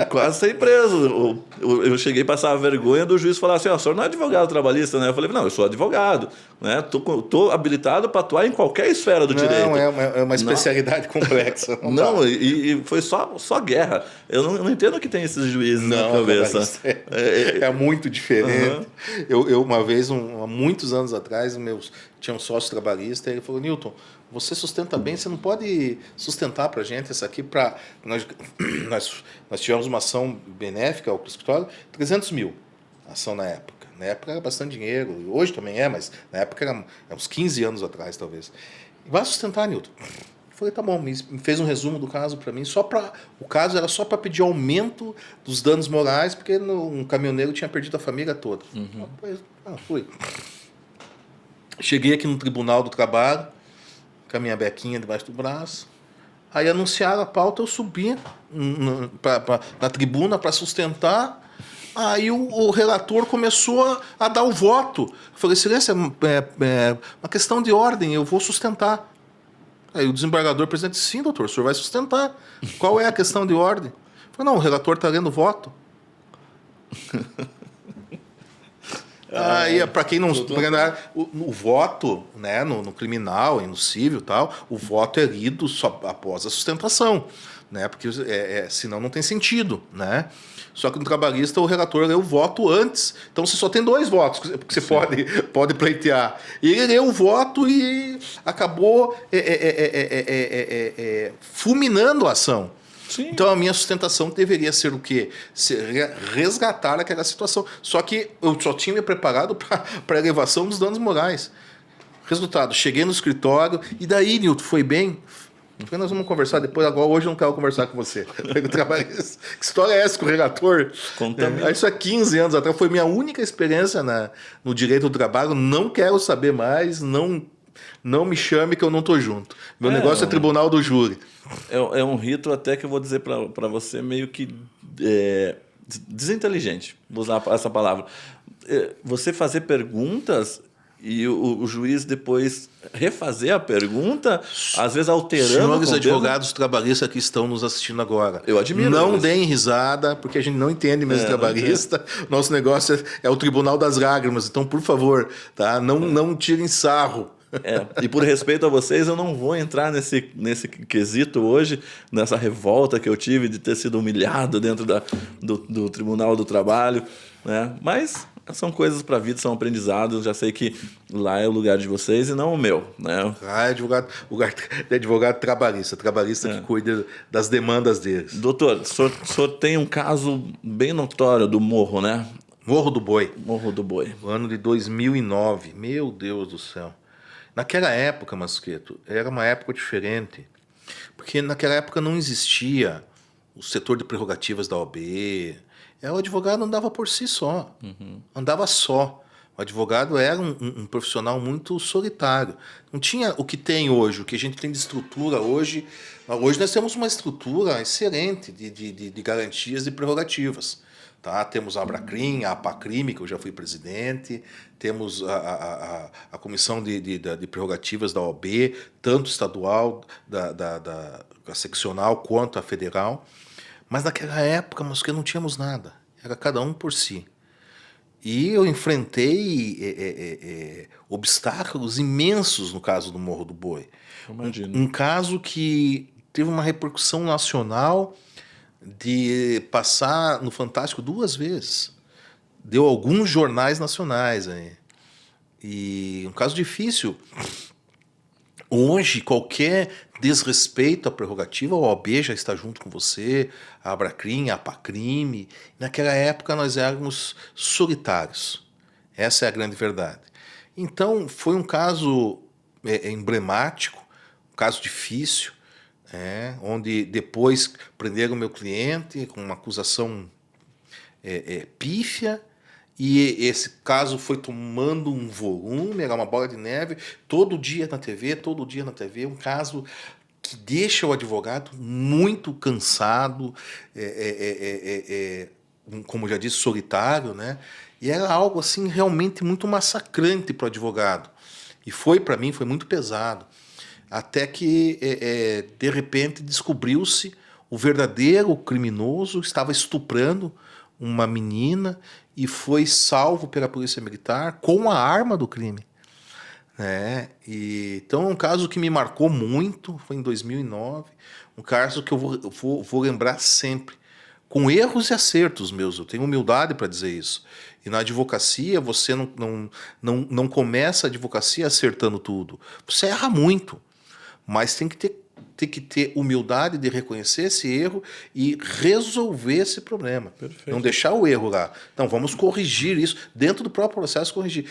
Quase saí preso. Eu cheguei a passar a vergonha do juiz falar assim, o senhor não é advogado trabalhista, né? Eu falei, não, eu sou advogado. Né? Tô habilitado para atuar em qualquer esfera do direito. Não, é uma especialidade complexa. Não, e foi só guerra. Eu não entendo que tem esses juízes na cabeça. É muito diferente. Eu uma vez, há muitos anos atrás, tinha um sócio trabalhista, e ele falou, Newton, você sustenta bem, você não pode sustentar para a gente isso aqui para... Nós tivemos uma ação benéfica ao escritório, 300 mil ação na época. Na época era bastante dinheiro, hoje também mas na época era uns 15 anos atrás, talvez. E vai sustentar, Newton. Eu falei, tá bom, me fez um resumo do caso para mim, o caso era só para pedir aumento dos danos morais, porque um caminhoneiro tinha perdido a família toda. Fui. Cheguei aqui no Tribunal do Trabalho, com a minha bequinha debaixo do braço. Aí anunciaram a pauta, eu subi na tribuna para sustentar. Aí o relator começou a dar o voto. Eu falei, excelência, é uma questão de ordem, eu vou sustentar. Aí o desembargador presidente disse, sim, doutor, o senhor vai sustentar. Qual é a questão de ordem? Eu falei, não, o relator está lendo o voto. Aí, para quem não... O voto, né, no criminal e no civil e tal, o voto é lido só após a sustentação, né, porque senão não tem sentido, né? Só que no trabalhista o relator lê o voto antes, então você só tem 2 votos que você pode pleitear. E ele leu o voto e acabou fulminando a ação. Sim. Então a minha sustentação deveria ser o quê? Resgatar aquela situação. Só que eu só tinha me preparado para a elevação dos danos morais. Resultado, cheguei no escritório, e daí, Nilton, foi bem? Porque nós vamos conversar depois, agora hoje eu não quero conversar com você. Que história é essa com o relator? Isso há 15 anos atrás, foi minha única experiência no direito do trabalho, não quero saber mais, não me chame que eu não estou junto. Meu negócio é tribunal do júri. É um rito até que eu vou dizer para você meio que desinteligente, vou usar essa palavra. Você fazer perguntas e o juiz depois refazer a pergunta, às vezes alterando... Senhores advogados trabalhistas que estão nos assistindo agora, eu admiro. Não deem risada, porque a gente não entende mesmo trabalhista. Nosso negócio é o tribunal das lágrimas, então, por favor, tá? Não tirem sarro. E por respeito a vocês, eu não vou entrar nesse quesito hoje, nessa revolta que eu tive de ter sido humilhado dentro do Tribunal do Trabalho, né? Mas são coisas para a vida, são aprendizados. Já sei que lá é o lugar de vocês e não o meu, né? É advogado trabalhista que cuida das demandas deles. Doutor, o senhor tem um caso bem notório do Morro, né? Morro do Boi. Morro do Boi. O ano de 2009. Meu Deus do céu. Naquela época, Masqueto, era uma época diferente, porque naquela época não existia o setor de prerrogativas da OAB, O advogado andava por si só, andava só. O advogado era um profissional muito solitário. Não tinha o que tem hoje, o que a gente tem de estrutura hoje. Hoje nós temos uma estrutura excelente de garantias e prerrogativas. Tá? Temos a Abracrim, a APACRIM, que eu já fui presidente, temos a Comissão de Prerrogativas da OAB, tanto estadual, da seccional, quanto a federal. Mas naquela época, nós não tínhamos nada. Era cada um por si. E eu enfrentei obstáculos imensos no caso do Morro do Boi. Um caso que teve uma repercussão nacional de passar no Fantástico 2 vezes. Deu alguns jornais nacionais aí. E um caso difícil. Hoje, qualquer desrespeito à prerrogativa, a OAB já está junto com você, a Abracrim, a APACRIM. Naquela época nós éramos solitários. Essa é a grande verdade. Então, foi um caso emblemático, um caso difícil, onde depois prenderam meu cliente com uma acusação pífia. E esse caso foi tomando um volume, era uma bola de neve, todo dia na TV, um caso que deixa o advogado muito cansado, como já disse, solitário, né? E era algo assim realmente muito massacrante para o advogado. E foi, para mim, foi muito pesado. Até que, de repente, descobriu-se o verdadeiro criminoso estava estuprando uma menina e foi salvo pela polícia militar com a arma do crime. Então é um caso que me marcou muito, foi em 2009, um caso que eu vou lembrar sempre, com erros e acertos meus, eu tenho humildade para dizer isso. E na advocacia, você não começa a advocacia acertando tudo, você erra muito, mas tem que ter humildade de reconhecer esse erro e resolver esse problema. Perfeito. Não deixar o erro lá. Então, vamos corrigir isso. Dentro do próprio processo, corrigir.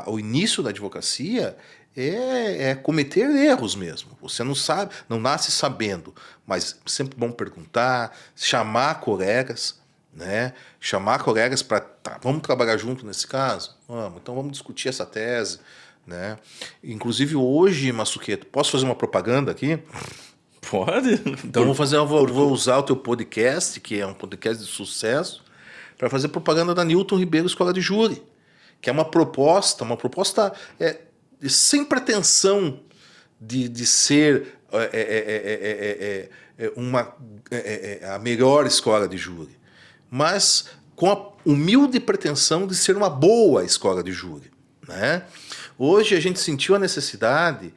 O início da advocacia é cometer erros mesmo. Você não sabe, não nasce sabendo. Mas sempre bom perguntar, chamar colegas, né? Chamar colegas para... vamos trabalhar junto nesse caso? Vamos. Então, vamos discutir essa tese. Né? Inclusive hoje, Massuqueto, posso fazer uma propaganda aqui? Pode. Então vou usar o teu podcast, que é um podcast de sucesso, para fazer propaganda da Newton Ribeiro Escola de Júri, que é uma proposta sem pretensão de ser a melhor escola de júri, mas com a humilde pretensão de ser uma boa escola de júri, né? Hoje a gente sentiu a necessidade,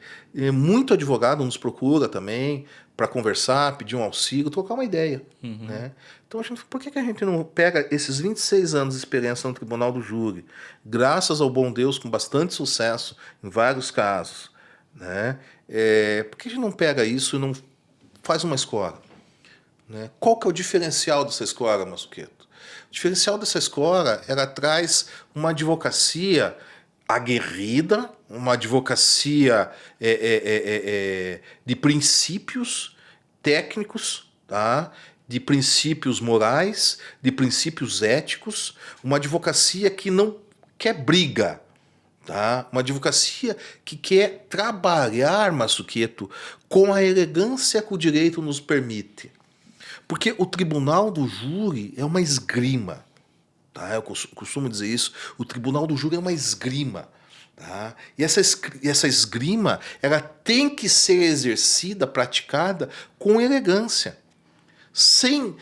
muito advogado nos procura também, para conversar, pedir um auxílio, trocar uma ideia. Né? Então, por que a gente não pega esses 26 anos de experiência no Tribunal do Júri, graças ao bom Deus, com bastante sucesso em vários casos, né? Por que a gente não pega isso e não faz uma escola? Né? Qual que é o diferencial dessa escola, Massuqueto? O diferencial dessa escola, ela traz uma advocacia aguerrida, uma advocacia de princípios técnicos, tá? De princípios morais, de princípios éticos, uma advocacia que não quer briga, tá? Uma advocacia que quer trabalhar, Massuqueto, com a elegância que o direito nos permite. Porque o tribunal do júri é uma esgrima. Tá? Eu costumo dizer isso. O tribunal do júri é uma esgrima. Tá? E essa esgrima ela tem que ser exercida, praticada com elegância. Sem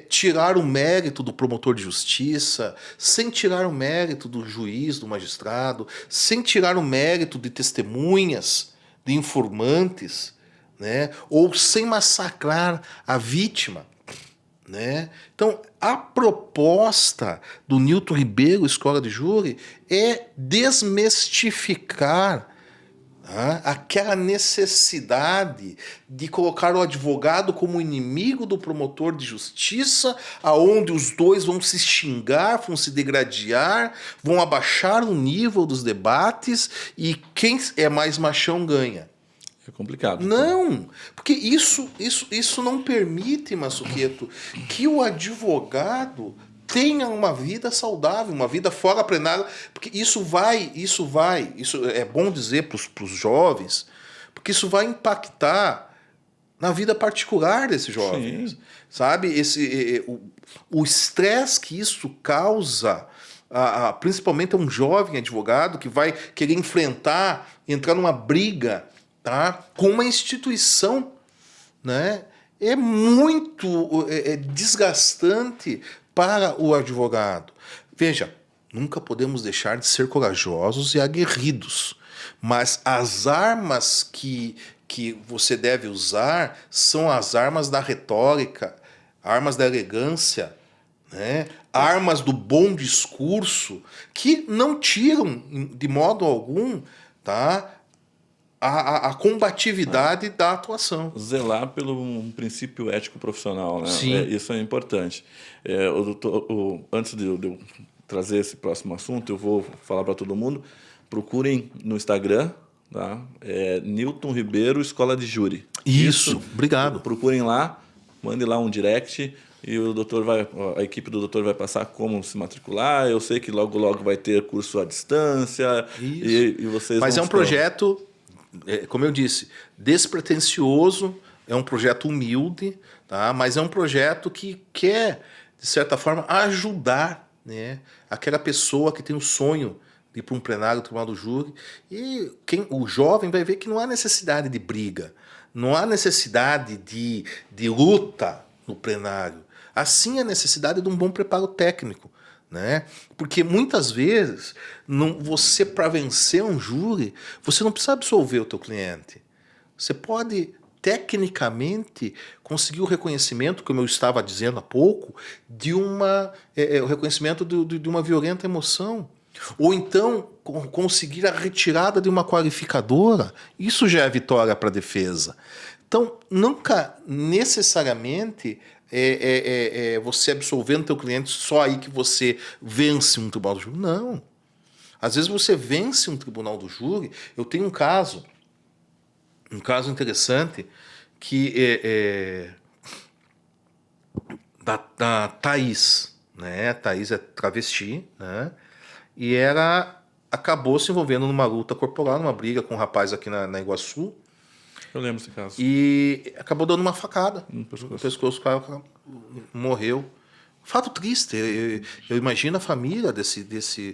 tirar o mérito do promotor de justiça, sem tirar o mérito do juiz, do magistrado, sem tirar o mérito de testemunhas, de informantes, né? Ou sem massacrar a vítima. Né? Então, a proposta do Newton Ribeiro Escola de Júri é desmistificar aquela necessidade de colocar o advogado como inimigo do promotor de justiça, aonde os dois vão se xingar, vão se degradar, vão abaixar o nível dos debates e quem é mais machão ganha. Fica complicado. Não, porque isso não permite, Massuqueto, que o advogado tenha uma vida saudável, uma vida fora plenário, porque isso é bom dizer para os jovens, porque isso vai impactar na vida particular desses jovens. Sim. Sabe? O estresse que isso causa, principalmente a um jovem advogado que vai querer entrar numa briga, tá, com uma instituição, né, é muito desgastante para o advogado. Veja, nunca podemos deixar de ser corajosos e aguerridos, mas as armas que você deve usar são as armas da retórica, armas da elegância, né? Armas do bom discurso, que não tiram de modo algum, tá, a combatividade da atuação. Zelar pelo um princípio ético profissional, né? Sim. Isso é importante. Antes de eu trazer esse próximo assunto, eu vou falar para todo mundo, procurem no Instagram, tá? Newton Ribeiro, Escola de Júri. Isso, obrigado. Procurem lá, mandem lá um direct e a equipe do doutor vai passar como se matricular. Eu sei que logo vai ter curso à distância. E vocês Mas é um projeto, como eu disse, despretensioso, é um projeto humilde, tá? Mas é um projeto que quer, de certa forma, ajudar, né, aquela pessoa que tem o sonho de ir para um plenário do Tribunal do Júri. E o jovem vai ver que não há necessidade de briga, não há necessidade de luta no plenário. Assim, a necessidade de um bom preparo técnico, né? Porque muitas vezes, você, para vencer um júri, você não precisa absolver o teu cliente. Você pode, tecnicamente, conseguir o reconhecimento, como eu estava dizendo há pouco, o reconhecimento de uma violenta emoção. Ou então conseguir a retirada de uma qualificadora. Isso já é vitória para a defesa. Então, nunca necessariamente você absolvendo teu cliente só aí que você vence um tribunal do júri. Não. Às vezes você vence um tribunal do júri. Eu tenho um caso interessante que da Thaís, né? A Thaís é travesti, né? E ela acabou se envolvendo numa luta corporal, numa briga com um rapaz aqui na Iguaçu. Eu lembro desse caso. E acabou dando uma facada no pescoço. O cara morreu. Fato triste. Eu imagino a família desse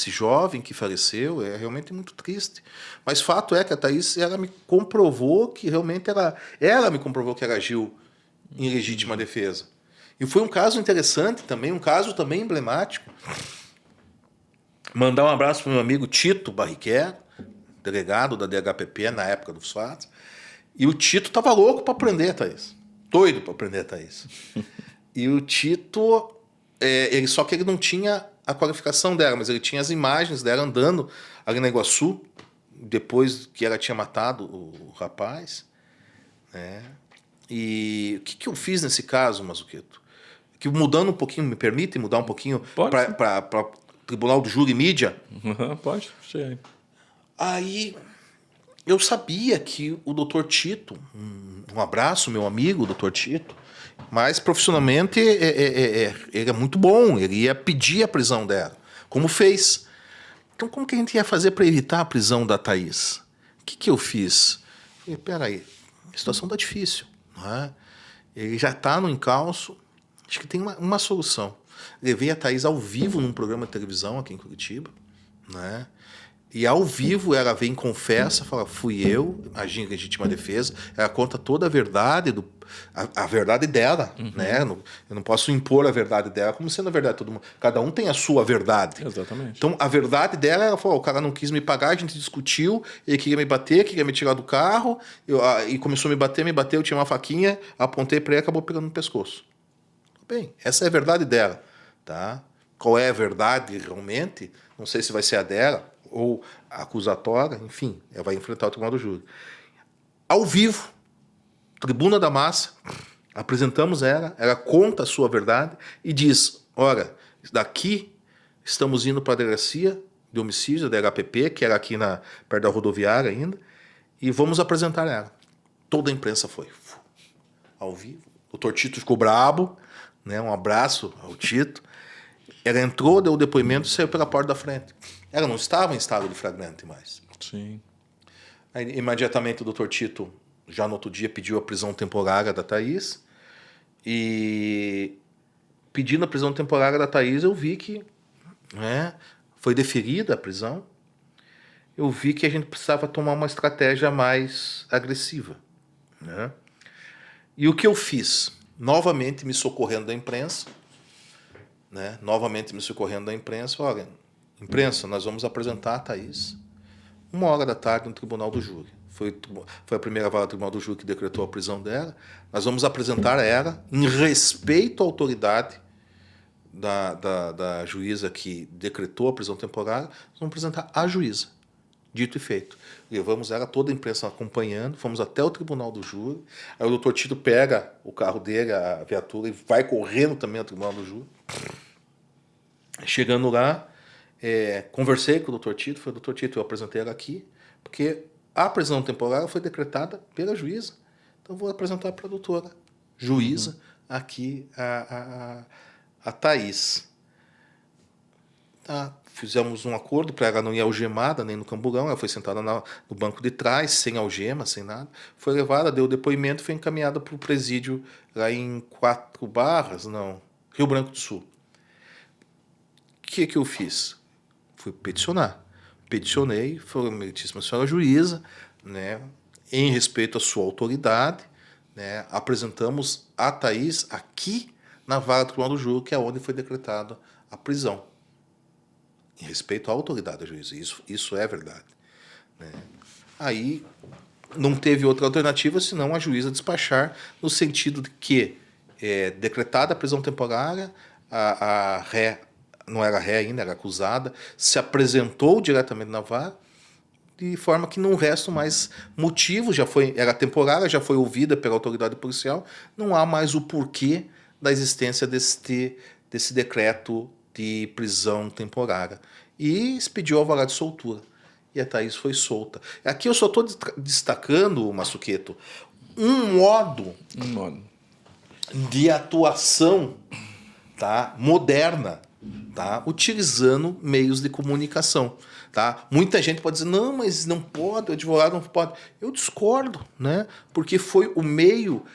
jovem que faleceu. É realmente muito triste. Mas fato é que a Thaís, ela me comprovou que realmente ela me comprovou que ela agiu em legítima defesa. E foi um caso interessante também, um caso também emblemático. Mandar um abraço para o meu amigo Tito Barriquer, delegado da DHPP na época dos fatos. E o Tito estava louco para prender a Thaís. Doido para prender a Thaís. E o Tito, só que ele não tinha a qualificação dela, mas ele tinha as imagens dela andando ali na Iguaçu, depois que ela tinha matado o rapaz. Né? E o que eu fiz nesse caso, Massuqueto? Que mudando um pouquinho, me permite mudar um pouquinho para Tribunal do Júri e Mídia? Pode, chega aí. Eu sabia que o Dr. Tito, um abraço, meu amigo, Dr. Tito, mas profissionalmente ele é muito bom, ele ia pedir a prisão dela, como fez. Então, como que a gente ia fazer para evitar a prisão da Thaís? O que eu fiz? Falei, peraí, a situação está difícil. Não é? Ele já está no encalço, acho que tem uma solução. Levei a Thaís ao vivo num programa de televisão aqui em Curitiba, né? E ao vivo ela vem, confessa, fala, fui eu, agi em legítima defesa, ela conta toda a verdade, a verdade dela, né? Eu não posso impor a verdade dela como sendo a verdade de todo mundo. Cada um tem a sua verdade. Exatamente. Então, a verdade dela, ela falou, o cara não quis me pagar, a gente discutiu, ele queria me bater, queria me tirar do carro, e começou a me bater, eu tinha uma faquinha, apontei para ele e acabou pegando no pescoço. Bem, essa é a verdade dela, tá? Qual é a verdade realmente? Não sei se vai ser a dela, ou acusatória, enfim, ela vai enfrentar o Tribunal do Júri. Ao vivo, Tribuna da Massa, apresentamos ela conta a sua verdade e diz, ora, daqui estamos indo para a delegacia de homicídio da DHPP, que era aqui perto da rodoviária ainda, e vamos apresentar ela. Toda a imprensa foi ao vivo. O Dr. Tito ficou brabo, né? Um abraço ao Tito. Ela entrou, deu o depoimento e saiu pela porta da frente. Ela não estava em estado de flagrante mais. Sim. Aí, imediatamente, o Dr. Tito, já no outro dia, pediu a prisão temporária da Thaís. E pedindo a prisão temporária da Thaís, eu vi que, né, foi deferida a prisão. Eu vi que a gente precisava tomar uma estratégia mais agressiva, né? E o que eu fiz? Novamente me socorrendo da imprensa, né? Novamente me socorrendo da imprensa. Olha, imprensa, nós vamos apresentar a Thaís 13h no Tribunal do Júri. Foi a primeira vara do Tribunal do Júri que decretou a prisão dela. Nós vamos apresentar ela em respeito à autoridade da juíza que decretou a prisão temporária. Nós vamos apresentar a juíza. Dito e feito. Levamos ela, toda a imprensa acompanhando, fomos até o Tribunal do Júri. Aí o Dr. Tito pega o carro dele, a viatura, e vai correndo também ao Tribunal do Júri. Chegando lá, conversei com o Dr. Tito, falei, Dr. Tito, eu apresentei ela aqui, porque a prisão temporária foi decretada pela juíza. Então vou apresentar para a doutora juíza aqui, a Thaís. Tá. Fizemos um acordo para ela não ir algemada nem no camburão. Ela foi sentada no banco de trás, sem algema, sem nada. Foi levada, deu o depoimento e foi encaminhada para o presídio lá em Rio Branco do Sul. O que eu fiz? Fui peticionar. Peticionei, falei, meritíssima senhora juíza, né, em respeito à sua autoridade, né, apresentamos a Thaís aqui na vara do Tribunal do Júri, que é onde foi decretada a prisão. Em respeito à autoridade da juíza. Isso é verdade. Né? Aí não teve outra alternativa senão a juíza despachar, no sentido de que, decretada a prisão temporária, a ré, não era ré ainda, era acusada, se apresentou diretamente na vara, de forma que não restam mais motivos, era temporária, já foi ouvida pela autoridade policial, não há mais o porquê da existência desse decreto de prisão temporária. E expediu alvará de soltura. E a Thaís foi solta. Aqui eu só estou destacando, Massuqueto, um modo de atuação, tá, moderna, tá, utilizando meios de comunicação. Tá? Muita gente pode dizer, não, mas não pode, o advogado não pode. Eu discordo, né? Porque foi o meio,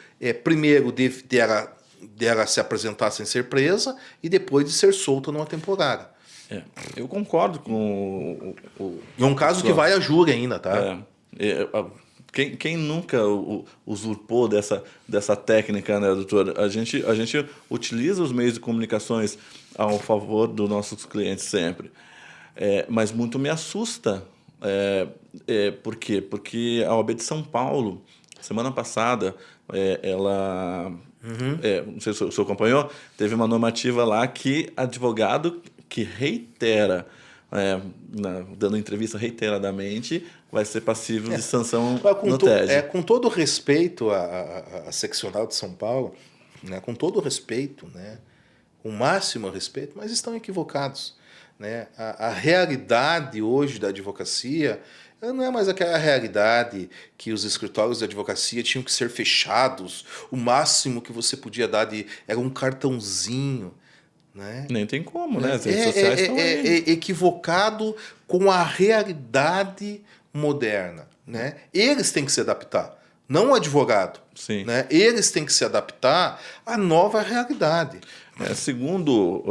primeiro, dela se apresentar sem ser presa e depois de ser solta numa temporária. Eu concordo com É um caso que vai a júri ainda, tá? Quem nunca usurpou dessa técnica, né, doutor? A gente utiliza os meios de comunicações ao favor dos nossos clientes sempre. Mas muito me assusta. Por quê? Porque a OAB de São Paulo, semana passada, ela... não sei se o senhor acompanhou, teve uma normativa lá que advogado que reitera, dando entrevista reiteradamente, vai ser passivo de sanção no TED. Com todo respeito à seccional de São Paulo, né, com todo respeito, né, com o máximo respeito, mas estão equivocados. Né? A realidade hoje da advocacia, ela não é mais aquela realidade que os escritórios de advocacia tinham que ser fechados, o máximo que você podia dar era um cartãozinho. Né? Nem tem como, né? As redes sociais estão aí. Equivocado com a realidade moderna. Né? Eles têm que se adaptar, não o advogado. Sim. Né? Eles têm que se adaptar à nova realidade. Segundo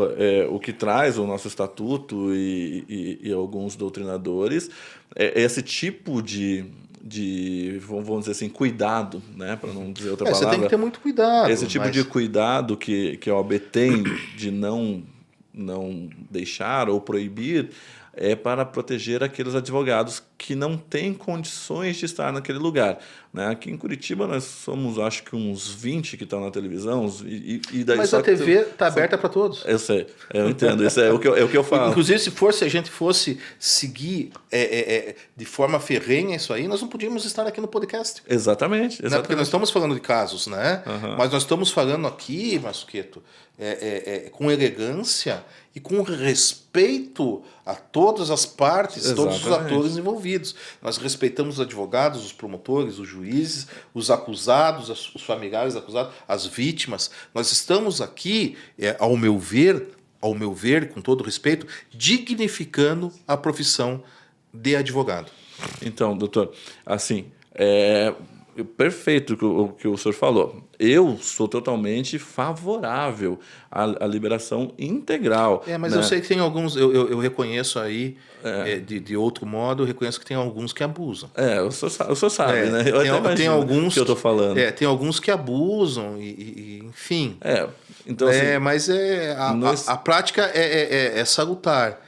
o que traz o nosso estatuto e alguns doutrinadores, esse tipo de, vamos dizer assim, cuidado, né, para não dizer outra palavra. Você tem que ter muito cuidado. Esse tipo de cuidado que a OAB tem de não deixar ou proibir é para proteger aqueles advogados que não têm condições de estar naquele lugar. Né? Aqui em Curitiba nós somos, acho que uns 20 que estão na televisão. Daí mas a TV está aberta para todos. Eu sei, eu entendo. Isso é o que eu falo. Inclusive, se a gente fosse seguir de forma ferrenha isso aí, nós não podíamos estar aqui no podcast. Exatamente. Né? Porque nós estamos falando de casos, né? Uhum. Mas nós estamos falando aqui, Massuqueto, com elegância e com respeito a todas as partes, todos os atores envolvidos. envolvidos. Nós respeitamos os advogados, os promotores, os juízes, os acusados, os familiares acusados, as vítimas. Nós estamos aqui, ao meu ver, com todo respeito, dignificando a profissão de advogado. Então, doutor, assim, perfeito o que o senhor falou. Eu sou totalmente favorável à liberação integral. Mas né? eu sei que tem alguns, eu reconheço aí, de outro modo, eu reconheço que tem alguns que abusam. O senhor sabe, né? Eu até imagino tem alguns que eu estou falando. Tem alguns que abusam, enfim. Então, assim, mas a prática é salutar.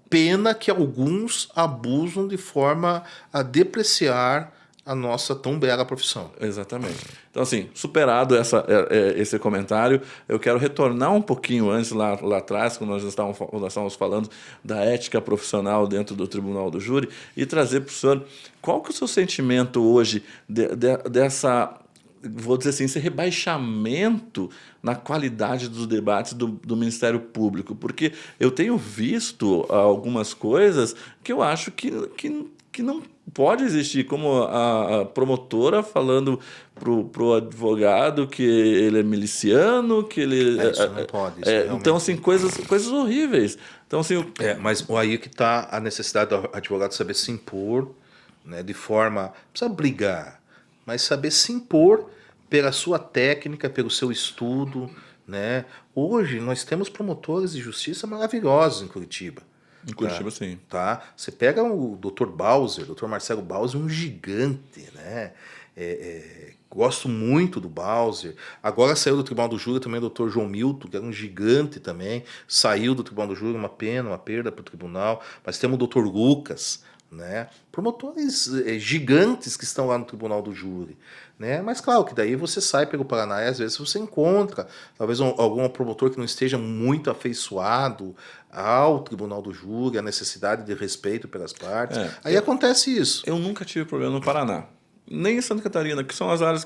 Pena que alguns abusam de forma a depreciar a nossa tão bela profissão. Exatamente. Então, assim, superado esse comentário, eu quero retornar um pouquinho antes, lá atrás, quando nós estávamos falando da ética profissional dentro do Tribunal do Júri, e trazer para o senhor qual que é o seu sentimento hoje dessa, vou dizer assim, esse rebaixamento na qualidade dos debates do Ministério Público. Porque eu tenho visto algumas coisas que eu acho que não pode existir, como a promotora falando pro advogado que ele é miliciano, que ele... Isso não pode. Então, assim, coisas horríveis. Então, assim, mas aí que está a necessidade do advogado saber se impor, né, de forma... Não precisa brigar, mas saber se impor pela sua técnica, pelo seu estudo, né? Hoje nós temos promotores de justiça maravilhosos em Curitiba. Em Curitiba, sim. Tá? Você pega o Dr. Bauser, Dr. Marcelo Bauser, um gigante, né? Gosto muito do Bauser. Agora saiu do Tribunal do Júri também o Dr. João Milton, que era um gigante também. Saiu do Tribunal do Júri, uma pena, uma perda para o tribunal. Mas temos o Dr. Lucas, né? Promotores gigantes que estão lá no Tribunal do Júri. Né? Mas claro que daí você sai pelo Paraná e às vezes você encontra talvez algum promotor que não esteja muito afeiçoado ao Tribunal do Júri, a necessidade de respeito pelas partes. Aí acontece isso. Eu nunca tive problema no Paraná. Nem em Santa Catarina, que são as áreas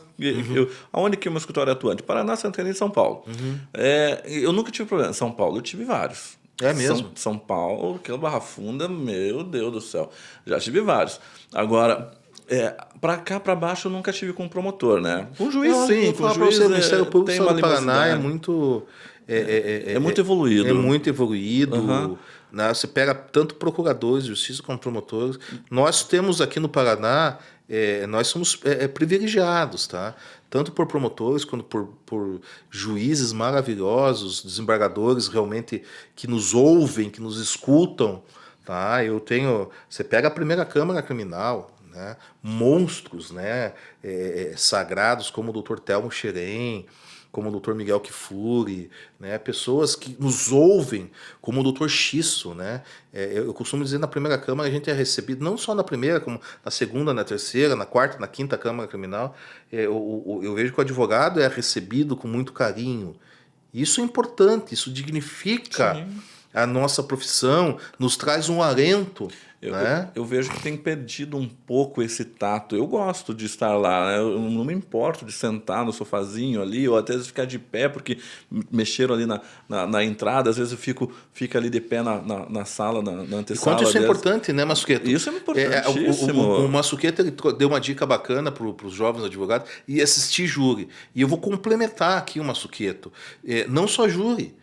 onde que o meu escritório é atuante. Paraná, Santa Catarina e São Paulo. Eu nunca tive problema. São Paulo eu tive vários. É mesmo? São Paulo, aquela Barra Funda, meu Deus do céu. Já tive vários. Agora... para cá, para baixo, eu nunca tive com promotor, né? Com juiz, sim. Com juiz, o Ministério Público tem do uma Paraná é muito... muito evoluído. É muito evoluído. Né? Você pega tanto procuradores de justiça como promotores. Nós temos aqui no Paraná, nós somos privilegiados, tá? Tanto por promotores quanto por juízes maravilhosos, desembargadores realmente que nos ouvem, que nos escutam. Tá? Você pega a primeira Câmara Criminal, né? Monstros, né? Sagrados como o Dr. Telmo Xerém, como o Dr. Miguel Kifuri, né? Pessoas que nos ouvem, como o Dr. Xisso, né? Eu costumo dizer, na primeira Câmara a gente é recebido, não só na primeira, como na segunda, na terceira, na quarta, na quinta Câmara Criminal. Eu vejo que o advogado é recebido com muito carinho. Isso é importante, isso dignifica a nossa profissão, nos traz um alento. Eu vejo que tem perdido um pouco esse tato. Eu gosto de estar lá, né? Eu não me importo de sentar no sofazinho ali, ou até vezes ficar de pé, porque mexeram ali na entrada, às vezes eu fico ali de pé na sala, na antessala. E quanto isso é importante, né, Massuqueto? Isso é importantíssimo. O Massuqueto ele deu uma dica bacana para os jovens advogados e assistir júri. E eu vou complementar aqui o Massuqueto. Não só júri.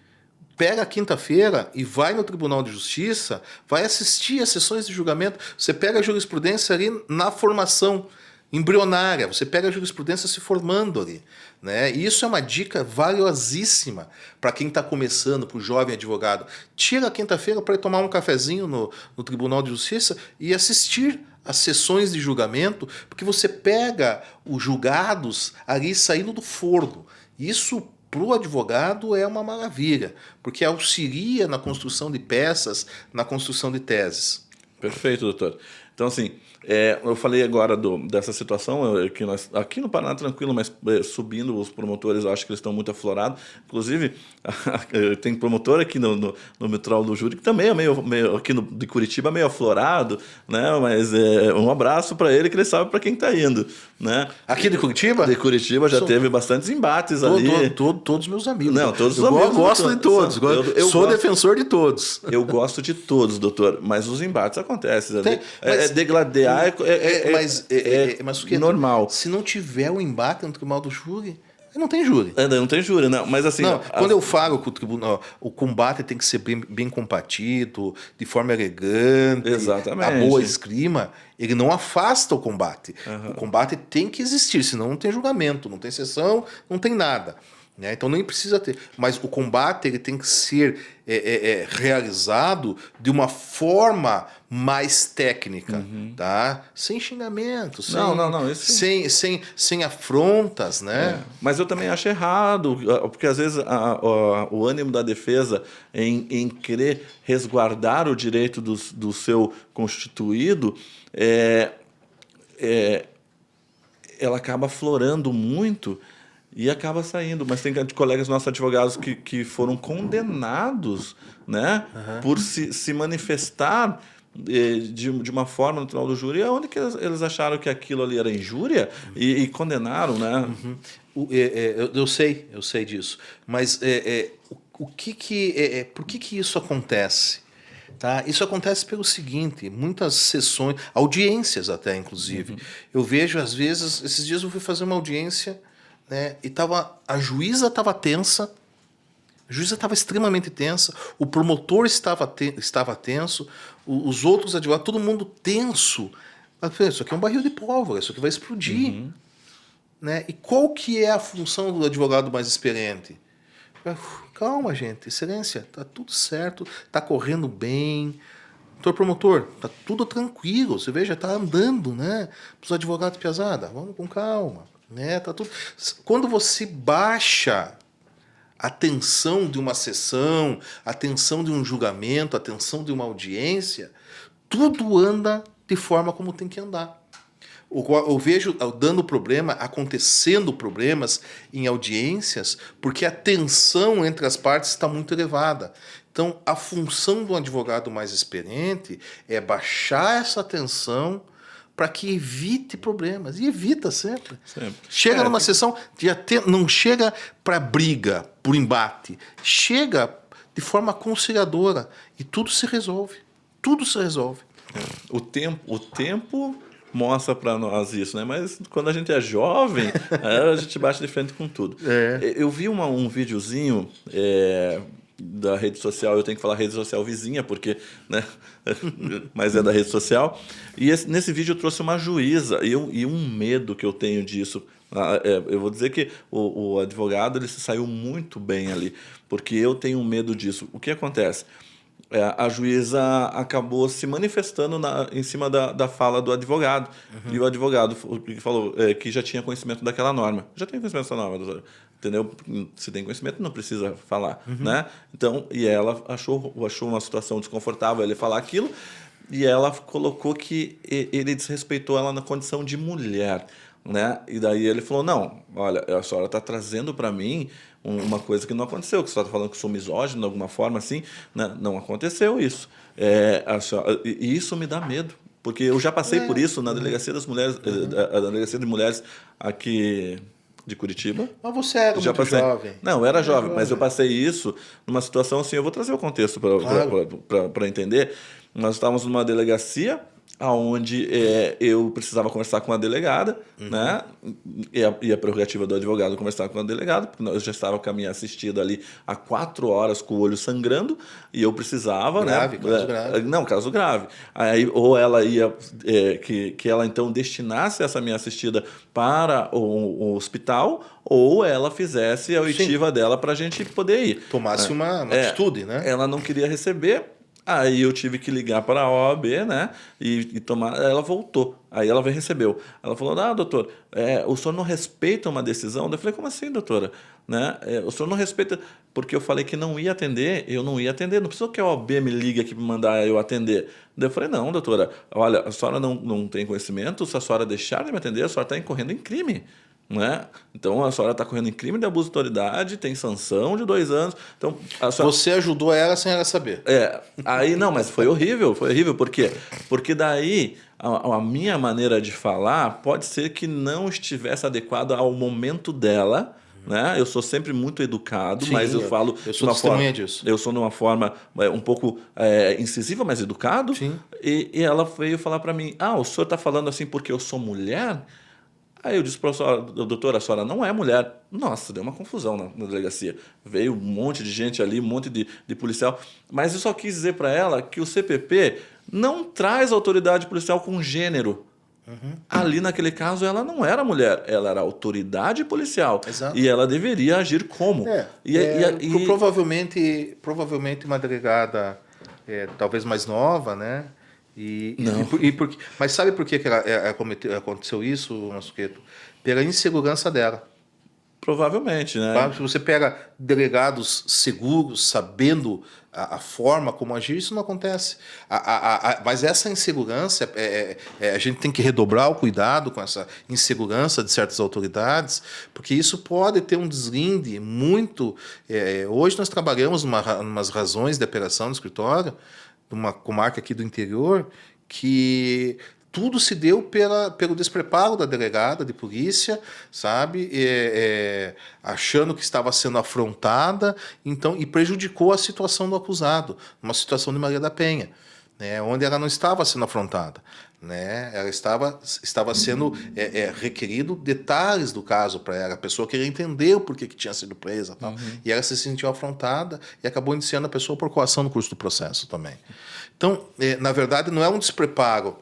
Pega a quinta-feira e vai no Tribunal de Justiça, vai assistir às sessões de julgamento. Você pega a jurisprudência ali na formação embrionária, você pega a jurisprudência se formando ali. Né? E isso é uma dica valiosíssima para quem está começando, para o jovem advogado. Tira a quinta-feira para tomar um cafezinho no Tribunal de Justiça e assistir às sessões de julgamento, porque você pega os julgados ali saindo do forno. Isso para o advogado é uma maravilha, porque auxilia na construção de peças, na construção de teses. Perfeito, doutor. Então, assim, Eu falei agora dessa situação, que nós, aqui no Paraná tranquilo, mas subindo os promotores, eu acho que eles estão muito aflorados. Inclusive, tem promotor aqui no Metral do Júri, que também é meio aqui de Curitiba, meio aflorado, né? Mas um abraço para ele, que ele sabe para quem está indo. Né? Aqui de Curitiba? De Curitiba já teve bastantes embates ali. Todos meus amigos. Não, todos os amigos. Eu gosto de todos. Eu sou defensor de todos. Eu gosto de todos, doutor, mas os embates acontecem. Degladear mas o que normal. Se não tiver o embate no tribunal do júri, não tem júri. Não tem júri, não. Mas assim. Quando eu falo que o tribunal, o combate tem que ser bem combatido, de forma elegante, exatamente, a boa esgrima, ele não afasta o combate. O combate tem que existir, senão não tem julgamento, não tem sessão, não tem nada. Né? Então nem precisa ter. Mas o combate ele tem que ser realizado de uma forma mais técnica, tá? Sem xingamento, sem afrontas, né? Mas eu também acho errado, porque às vezes o ânimo da defesa em querer resguardar o direito do seu constituído ela acaba aflorando muito e acaba saindo. Mas tem colegas nossos advogados que foram condenados, né, por se manifestar de uma forma no tribunal do júri, onde que eles acharam que aquilo ali era injúria e condenaram, né? Eu sei disso. Mas por que isso acontece? Tá? Isso acontece pelo seguinte, muitas sessões, audiências até, inclusive. Eu vejo, às vezes, esses dias eu fui fazer uma audiência, né, e a juíza estava tensa, a juíza estava extremamente tensa, o promotor estava tenso, os outros advogados, todo mundo tenso. Eu falei, isso aqui é um barril de pólvora, isso aqui vai explodir. Né? E qual que é a função do advogado mais experiente? Calma, gente, excelência, tá tudo certo, tá correndo bem. Doutor promotor, tá tudo tranquilo, você veja, tá andando, né? Para os advogados pesada, vamos com calma, né? Tá tudo. Quando você baixa a tensão de uma sessão, a tensão de um julgamento, a tensão de uma audiência, tudo anda de forma como tem que andar. Eu vejo dando problema, acontecendo problemas em audiências, porque a tensão entre as partes está muito elevada. Então, a função do advogado mais experiente é baixar essa tensão para que evite problemas. E evita sempre. Chega numa sessão, não chega para briga, por embate. Chega de forma conciliadora e tudo se resolve. Tudo se resolve. O tempo mostra para nós isso, né? Mas quando a gente é jovem, a gente bate de frente com tudo. Eu vi um videozinho da rede social, eu tenho que falar rede social vizinha, porque, né? Mas é da rede social. E nesse vídeo eu trouxe uma juíza e um medo que eu tenho disso. Eu vou dizer que o advogado ele se saiu muito bem ali, porque eu tenho medo disso. O que acontece? A juíza acabou se manifestando em cima da fala do advogado. E o advogado falou que já tinha conhecimento daquela norma. Já tem conhecimento dessa norma, doutora. Entendeu? Se tem conhecimento, não precisa falar. Né? Então, e ela achou uma situação desconfortável ele falar aquilo, e ela colocou que ele desrespeitou ela na condição de mulher. Né? E daí ele falou, não, olha, a senhora está trazendo para mim uma coisa que não aconteceu, que você está falando que sou misógino de alguma forma assim, né? Não aconteceu isso. E isso me dá medo, porque eu já passei por isso na Delegacia das Mulheres, a Delegacia de Mulheres aqui de Curitiba. Mas você era muito jovem. Não, eu era jovem, mas eu passei isso numa situação assim, eu vou trazer o contexto para entender. Nós estávamos numa delegacia onde eu precisava conversar com a delegada, né? E a prerrogativa do advogado conversar com a delegada, porque eu já estava com a minha assistida ali há 4 horas com o olho sangrando, e eu precisava... Grave, né? Caso grave. Não, caso grave. Aí, ou ela ia... que ela, então, destinasse essa minha assistida para o hospital, ou ela fizesse a oitiva dela para a gente poder ir. Tomasse uma atitude, né? Ela não queria receber. Aí eu tive que ligar para a OAB, né? E tomar. Ela voltou. Aí ela veio recebeu. Ela falou: "Ah, doutor, o senhor não respeita uma decisão?" Eu falei: "Como assim, doutora? Né? O senhor não respeita." Porque eu falei que não ia atender, eu não ia atender. Não precisa que a OAB me ligue aqui para mandar eu atender. Daí eu falei: "Não, doutora, olha, a senhora não tem conhecimento. Se a senhora deixar de me atender, a senhora está incorrendo em crime. Né? Então a senhora está correndo em crime de abuso de autoridade, tem sanção de 2 anos. Então, a senhora... Você ajudou ela sem ela saber. Aí não, mas foi horrível, por quê? Porque daí a minha maneira de falar pode ser que não estivesse adequada ao momento dela, né? Eu sou sempre muito educado, Sim, mas eu falo eu de sou uma forma, testemunha disso. eu sou de uma forma um pouco incisiva, mas educado. Sim. E ela veio falar para mim: "Ah, o senhor está falando assim porque eu sou mulher?" Aí eu disse para a senhora: "Doutora, a senhora não é mulher." Nossa, deu uma confusão na delegacia. Veio um monte de gente ali, um monte de policial. Mas eu só quis dizer para ela que o CPP não traz autoridade policial com gênero. Ali, naquele caso, ela não era mulher, ela era autoridade policial. Exato. E ela deveria agir como? Provavelmente uma delegada talvez mais nova, né? Não. Mas sabe por que aconteceu isso, Massuqueto? Pela insegurança dela. Provavelmente, né? Tá? Se você pega delegados seguros, sabendo a forma como agir, isso não acontece. Mas essa insegurança, a gente tem que redobrar o cuidado com essa insegurança de certas autoridades, porque isso pode ter um deslinde muito... hoje nós trabalhamos umas razões de operação no escritório, numa comarca aqui do interior, que tudo se deu pelo despreparo da delegada de polícia, sabe? Achando que estava sendo afrontada, então, e prejudicou a situação do acusado, uma situação de Maria da Penha, né? Onde ela não estava sendo afrontada. Né? Ela estava sendo requerido detalhes do caso para ela. A pessoa queria entender o porquê que tinha sido presa. Tal. E ela se sentiu afrontada e acabou indiciando a pessoa por coação no curso do processo também. Então, na verdade, não é um despreparo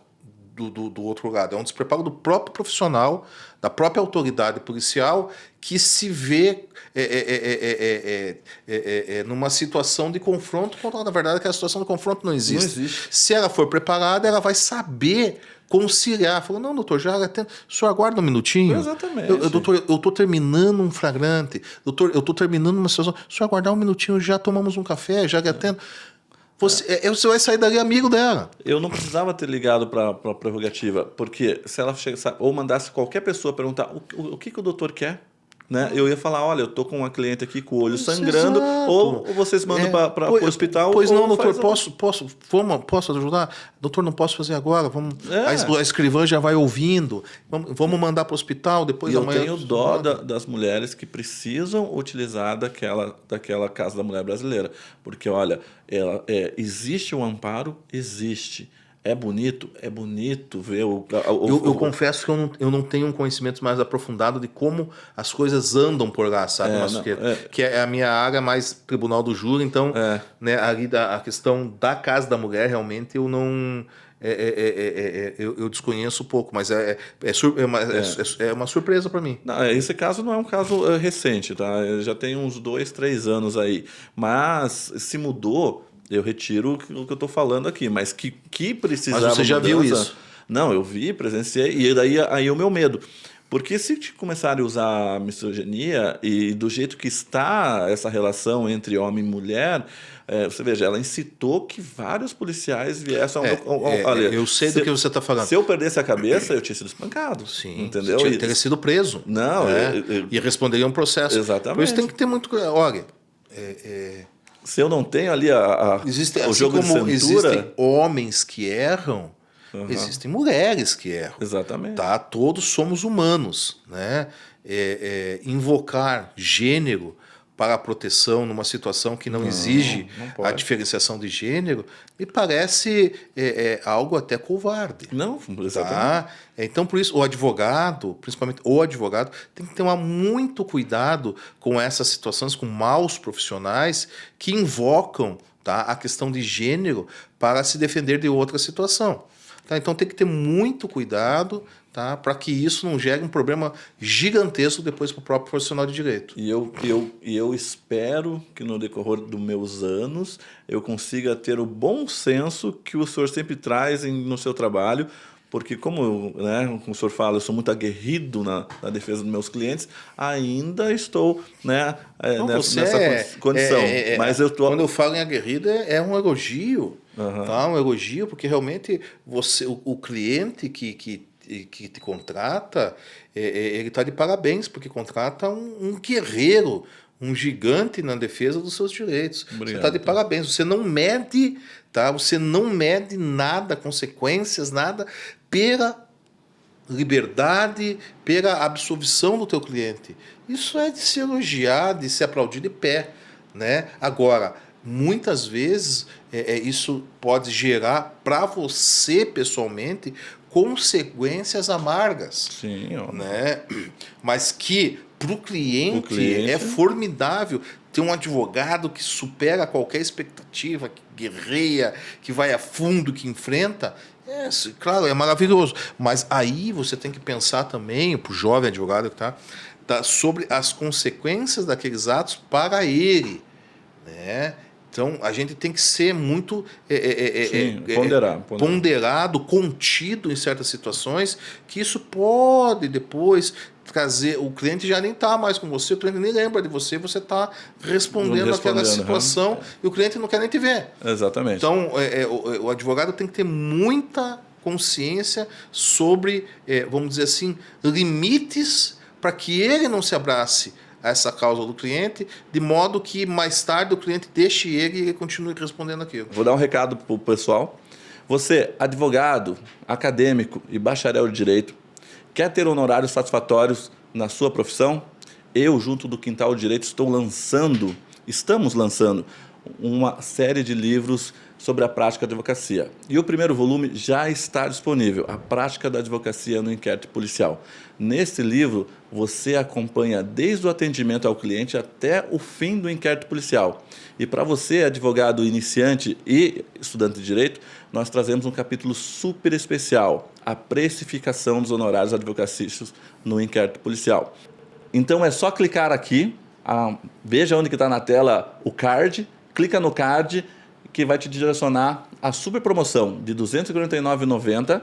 do outro lado, é um despreparo do próprio profissional, da própria autoridade policial, que se vê numa situação de confronto, quando na verdade aquela situação de confronto não existe. Não existe. Se ela for preparada, ela vai saber conciliar. Falou: "Não, doutor, já atendo. O senhor aguarda um minutinho." Exatamente. Doutor, eu estou terminando um flagrante. Doutor, eu estou terminando uma situação. Se o senhor aguardar um minutinho, já tomamos um café, já atendo. Você vai sair dali amigo dela. Eu não precisava ter ligado para a prerrogativa, porque se ela chegasse, ou mandasse qualquer pessoa perguntar o que o doutor quer, né? Eu ia falar: "Olha, eu tô com uma cliente aqui com o olho sangrando." Exato. Ou vocês mandam para o hospital. Pois não, doutor, faz posso ajudar? Doutor, não posso fazer agora. Vamos, a escrivã já vai ouvindo. Vamos mandar para o hospital, depois E eu amanhã... tenho dó das mulheres que precisam utilizar daquela Casa da Mulher Brasileira. Porque, olha, existe um amparo? Existe. É bonito ver Eu confesso que eu não tenho um conhecimento mais aprofundado de como as coisas andam por lá, sabe, Massuqueto? Que é a minha área mais tribunal do júri, então, né, ali a questão da Casa da Mulher, realmente, eu não... eu desconheço um pouco, mas é uma surpresa para mim. Não, esse caso não é um caso recente, tá? Já tem uns 2, 3 anos aí. Mas se mudou... Eu retiro o que eu estou falando aqui, mas que precisava... Mas você já viu isso? Não, eu vi, presenciei, e daí aí o meu medo. Porque se começarem a usar a misoginia e do jeito que está essa relação entre homem e mulher, você veja, ela incitou que vários policiais viessem... Olha, eu sei do que você está falando. Se eu perdesse a cabeça, eu tinha sido espancado. Sim, entendeu? Teria sido preso. Não, e responderia um processo. Exatamente. Por isso tem que ter muito... Olha... Se eu não tenho ali o jogo de cintura... Existem homens que erram, existem mulheres que erram. Exatamente. Tá? Todos somos humanos. Né? Invocar gênero para a proteção numa situação que não exige a diferenciação de gênero, me parece algo até covarde. Não, exatamente. Tá? Então, por isso, o advogado, principalmente o advogado, tem que tomar muito cuidado com essas situações, com maus profissionais que invocam, tá, a questão de gênero para se defender de outra situação. Tá? Então, tem que ter muito cuidado tá? Para que isso não gere um problema gigantesco depois para o próprio profissional de direito. E eu espero que no decorrer dos meus anos eu consiga ter o bom senso que o senhor sempre traz no seu trabalho, porque como o senhor fala, eu sou muito aguerrido na defesa dos meus clientes, ainda estou nessa condição. Mas eu tô... Quando eu falo em aguerrido, é um elogio, tá? Um elogio, porque realmente o cliente que te contrata, ele está de parabéns, porque contrata um guerreiro, um gigante na defesa dos seus direitos. Obrigado, você está de parabéns. Você não mede, tá? Você não mede nada, consequências, nada, pela liberdade, pela absolvição do teu cliente. Isso é de se elogiar, de se aplaudir de pé, né? Agora, muitas vezes isso pode gerar para você pessoalmente consequências amargas. Sim, né? Mas que para o cliente é formidável ter um advogado que supera qualquer expectativa, que guerreia, que vai a fundo, que enfrenta. Claro, é maravilhoso. Mas aí você tem que pensar também, para o jovem advogado que tá, sobre as consequências daqueles atos para ele, né? Então, a gente tem que ser muito ponderado, contido em certas situações, que isso pode depois trazer... O cliente já nem está mais com você, o cliente nem lembra de você, você está respondendo aquela situação e o cliente não quer nem te ver. Exatamente. Então, o advogado tem que ter muita consciência sobre, vamos dizer assim, limites para que ele não se abrace a essa causa do cliente, de modo que mais tarde o cliente deixe ele e ele continue respondendo aquilo. Vou dar um recado para o pessoal. Você, advogado, acadêmico e bacharel de direito, quer ter honorários satisfatórios na sua profissão? Eu, junto do Quintal de Direito, estamos lançando uma série de livros sobre a prática da advocacia. E o primeiro volume já está disponível, A Prática da Advocacia no Inquérito Policial. Nesse livro, você acompanha desde o atendimento ao cliente até o fim do inquérito policial. E para você, advogado iniciante e estudante de direito, nós trazemos um capítulo super especial, a precificação dos honorários advocacícios no inquérito policial. Então é só clicar aqui, veja onde que está na tela o card, clica no card que vai te direcionar a super promoção de R$ 249,90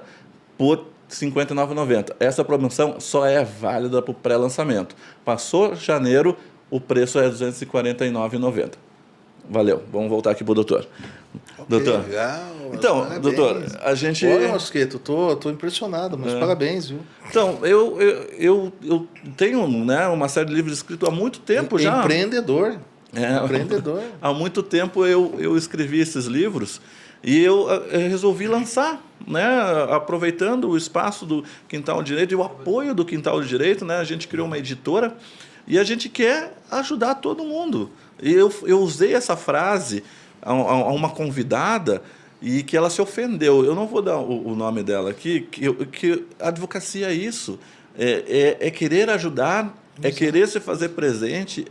por R$ 59,90. Essa promoção só é válida para o pré-lançamento. Passou janeiro, o preço é R$ 249,90. Valeu. Vamos voltar aqui para o doutor. Doutor. Legal. Então, parabéns. Doutor, a gente... Olha, Mosqueto, tô impressionado, mas parabéns, viu? Então, eu tenho uma série de livros escritos há muito tempo já. Empreendedor. Empreendedor. Há muito tempo eu escrevi esses livros e eu resolvi lançar, aproveitando o espaço do Quintal de Direito e o apoio do Quintal de Direito, a gente criou uma editora e a gente quer ajudar todo mundo. E eu usei essa frase a uma convidada e que ela se ofendeu. Eu não vou dar o nome dela aqui, que a advocacia é isso, é querer ajudar, é querer se fazer presente,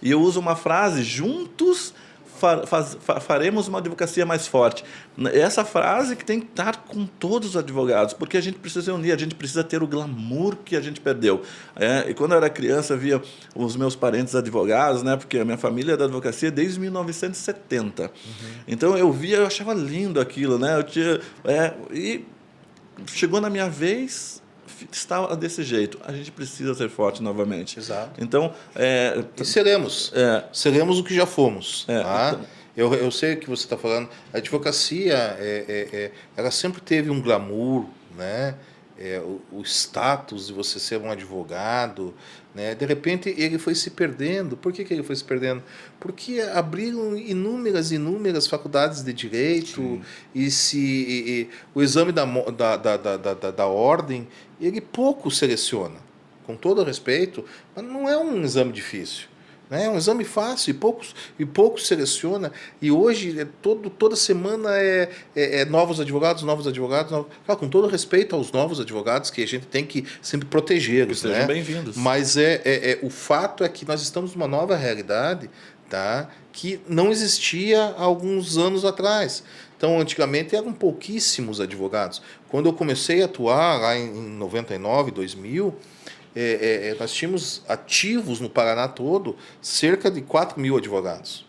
e eu uso uma frase, juntos faremos uma advocacia mais forte. Essa frase que tem que estar com todos os advogados, porque a gente precisa unir, a gente precisa ter o glamour que a gente perdeu. E quando eu era criança, eu via os meus parentes advogados, porque a minha família é da advocacia desde 1970. Então eu via, eu achava lindo aquilo, e chegou na minha vez, estava desse jeito. A gente precisa ser forte novamente. Exato. Então, e seremos. Seremos o que já fomos. Tá? Então, eu sei o que você está falando. A advocacia, ela sempre teve um glamour, né? O status de você ser um advogado, de repente ele foi se perdendo. Por que ele foi se perdendo? Porque abriram inúmeras faculdades de direito. E o exame da ordem, ele pouco seleciona, com todo respeito, mas não é um exame difícil. É um exame fácil e poucos seleciona. E hoje, toda semana, novos advogados. Claro, com todo respeito aos novos advogados, que a gente tem que sempre protegê-los. Sejam bem-vindos. Mas o fato é que nós estamos numa nova realidade, tá? Que não existia há alguns anos atrás. Então, antigamente eram pouquíssimos advogados. Quando eu comecei a atuar, lá em 99, 2000, nós tínhamos ativos no Paraná todo cerca de 4.000 advogados,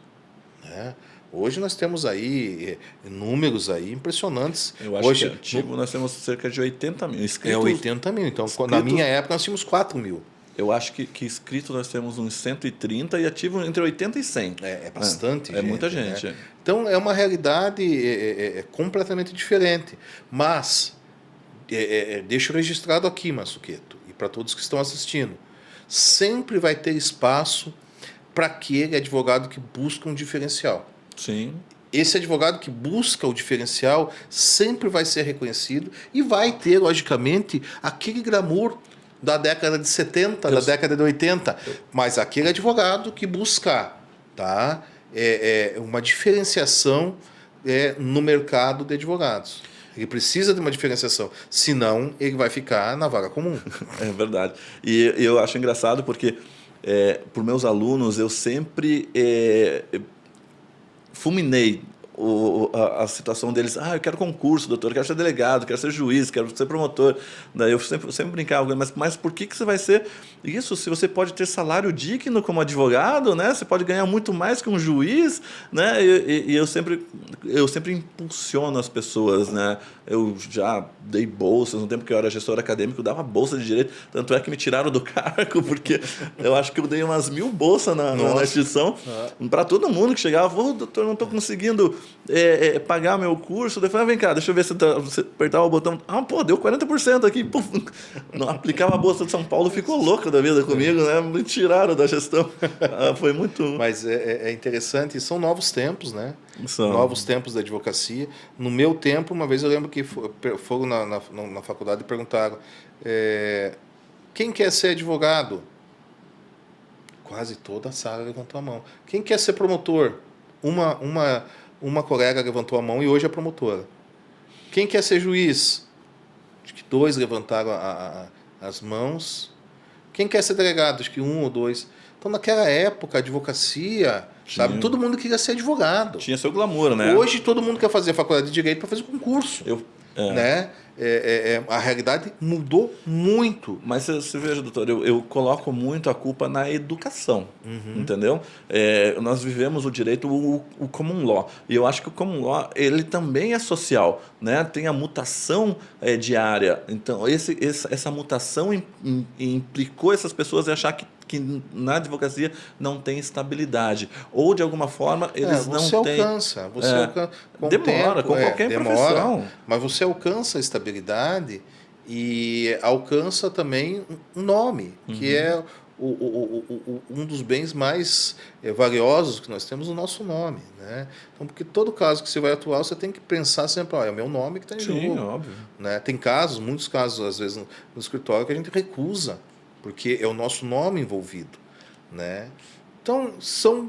né? Hoje nós temos aí números aí impressionantes. Eu acho Hoje, que ativo nós temos cerca de 80 mil. é 80 mil. Então, na minha época, nós tínhamos 4.000. Eu acho que inscrito nós temos uns 130 e ativo entre 80 e 100. É bastante gente. É muita gente. Né? Então, é uma realidade completamente diferente. Mas, deixo registrado aqui, Massuqueto, e para todos que estão assistindo, sempre vai ter espaço para aquele advogado que busca um diferencial. Sim. Esse advogado que busca o diferencial sempre vai ser reconhecido e vai ter, logicamente, aquele glamour da década de 70, da década de 80. Mas aquele advogado que busca, tá, uma diferenciação no mercado de advogados. Ele precisa de uma diferenciação, senão ele vai ficar na vaga comum. É verdade. E eu acho engraçado porque, por meus alunos, eu sempre fulminei a situação deles. Eu quero concurso, doutor, quero ser delegado, quero ser juiz, quero ser promotor. Daí eu sempre brincava, mas por que você vai ser isso se você pode ter salário digno como advogado, né? Você pode ganhar muito mais que um juiz, né? E eu sempre impulsiono as pessoas, né? Eu já dei bolsas, no tempo que eu era gestor acadêmico, eu dava bolsa de direito, tanto é que me tiraram do cargo, porque eu acho que eu dei umas 1.000 bolsas na instituição, para todo mundo que chegava, doutor, não estou conseguindo pagar meu curso. Daí eu falei, vem cá, deixa eu ver se você apertava o botão. Deu 40% aqui. Puf, não aplicava a bolsa de São Paulo, ficou louca da vida comigo, né? Me tiraram da gestão. Foi muito... Mas é interessante, são novos tempos, né? São. Novos tempos da advocacia. No meu tempo, uma vez eu lembro que foram na faculdade e perguntaram, quem quer ser advogado? Quase toda a sala levantou a mão. Quem quer ser promotor? Uma colega levantou a mão e hoje é promotora. Quem quer ser juiz? Acho que 2 levantaram as mãos. Quem quer ser delegado? Acho que 1 ou 2. Então, naquela época, a advocacia, sabe, todo mundo queria ser advogado. Tinha seu glamour, né? Hoje, todo mundo quer fazer a faculdade de Direito para fazer concurso. Né? A realidade mudou muito. Mas você veja, doutor, eu coloco muito a culpa na educação, entendeu? Nós vivemos o direito, o common law, e eu acho que o common law ele também é social, né? Tem a mutação diária. Então, essa mutação implicou essas pessoas a achar que na advocacia não tem estabilidade. Ou, de alguma forma, eles não têm... Você alcança. Com demora, tempo, com qualquer profissão. Mas você alcança a estabilidade e alcança também um nome, que é um dos bens mais valiosos que nós temos, o nosso nome, né? Então, porque todo caso que você vai atuar, você tem que pensar sempre, é o meu nome que está em jogo. Sim, óbvio. Né? Tem muitos casos, às vezes, no escritório que a gente recusa, porque é o nosso nome envolvido, né? Então, são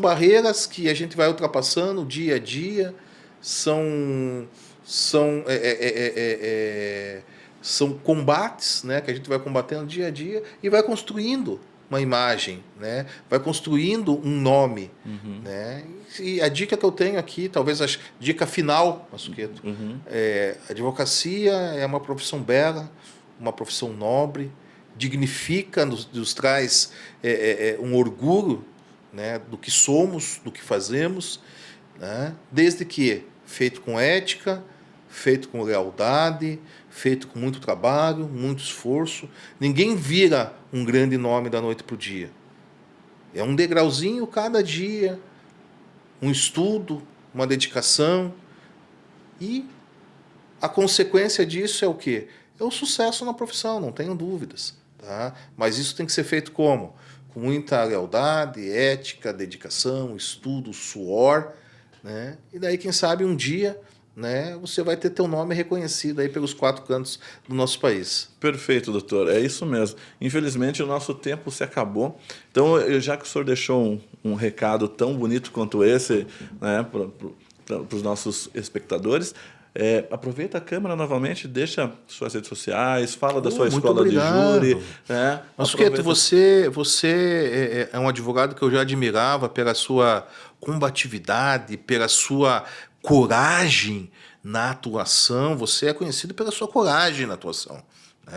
barreiras que a gente vai ultrapassando dia a dia, são combates, né, que a gente vai combatendo dia a dia e vai construindo uma imagem, né? Vai construindo um nome. Né? E a dica que eu tenho aqui, talvez a dica final, Massuqueto, a advocacia é uma profissão bela, uma profissão nobre, dignifica, nos traz um orgulho, né, do que somos, do que fazemos, né, desde que feito com ética, feito com lealdade, feito com muito trabalho, muito esforço. Ninguém vira um grande nome da noite para o dia. É um degrauzinho cada dia, um estudo, uma dedicação. E a consequência disso é o quê? É o sucesso na profissão, não tenho dúvidas. Tá? Mas isso tem que ser feito como? Com muita lealdade, ética, dedicação, estudo, suor. Né? E daí, quem sabe, um dia, né, você vai ter teu nome reconhecido aí pelos 4 cantos do nosso país. Perfeito, doutor. É isso mesmo. Infelizmente, o nosso tempo se acabou. Então, já que o senhor deixou um recado tão bonito quanto esse, né, para os nossos espectadores, Aproveita a câmera novamente, deixa suas redes sociais, fala da sua muito escola de obrigado. júri. Massuqueto, você é um advogado que eu já admirava pela sua combatividade, pela sua coragem na atuação. Você é conhecido pela sua coragem na atuação.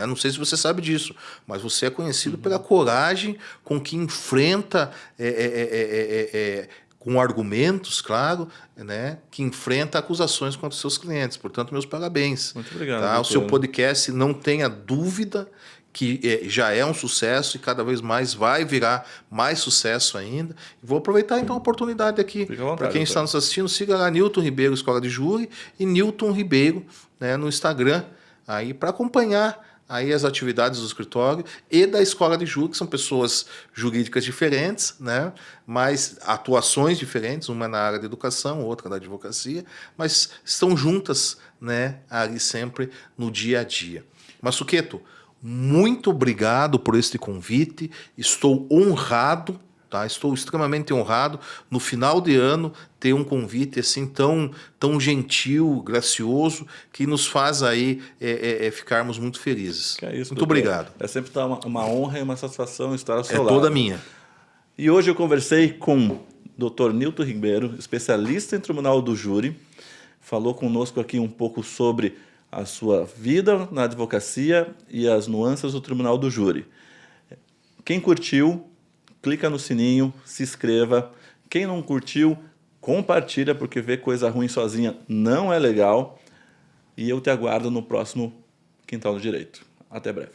Não sei se você sabe disso, mas você é conhecido pela coragem com que enfrenta, com argumentos, claro, né, que enfrenta acusações contra os seus clientes. Portanto, meus parabéns. Muito obrigado. Tá? O seu podcast, não tenha dúvida que já é um sucesso e cada vez mais vai virar mais sucesso ainda. Vou aproveitar então a oportunidade aqui para quem está nos assistindo, siga lá Newton Ribeiro Escola de Júri e Newton Ribeiro, né, no Instagram, aí para acompanhar aí as atividades do escritório e da escola de júri, que são pessoas jurídicas diferentes, né, mas atuações diferentes, uma na área da educação, outra da advocacia, mas estão juntas, né, ali sempre no dia a dia. Massuqueto, muito obrigado por este convite, estou honrado, tá? Estou extremamente honrado no final de ano ter um convite assim tão gentil, gracioso, que nos faz aí ficarmos muito felizes. Que é isso, muito doutor. obrigado. É sempre uma honra e uma satisfação estar ao seu lado. É toda minha. E hoje eu conversei com o Dr. Newton Ribeiro, especialista em tribunal do júri, falou conosco aqui um pouco sobre a sua vida na advocacia e as nuances do tribunal do júri. Quem curtiu, clica no sininho, se inscreva. Quem não curtiu, compartilha, porque ver coisa ruim sozinha não é legal. E eu te aguardo no próximo Quintal do Direito. Até breve.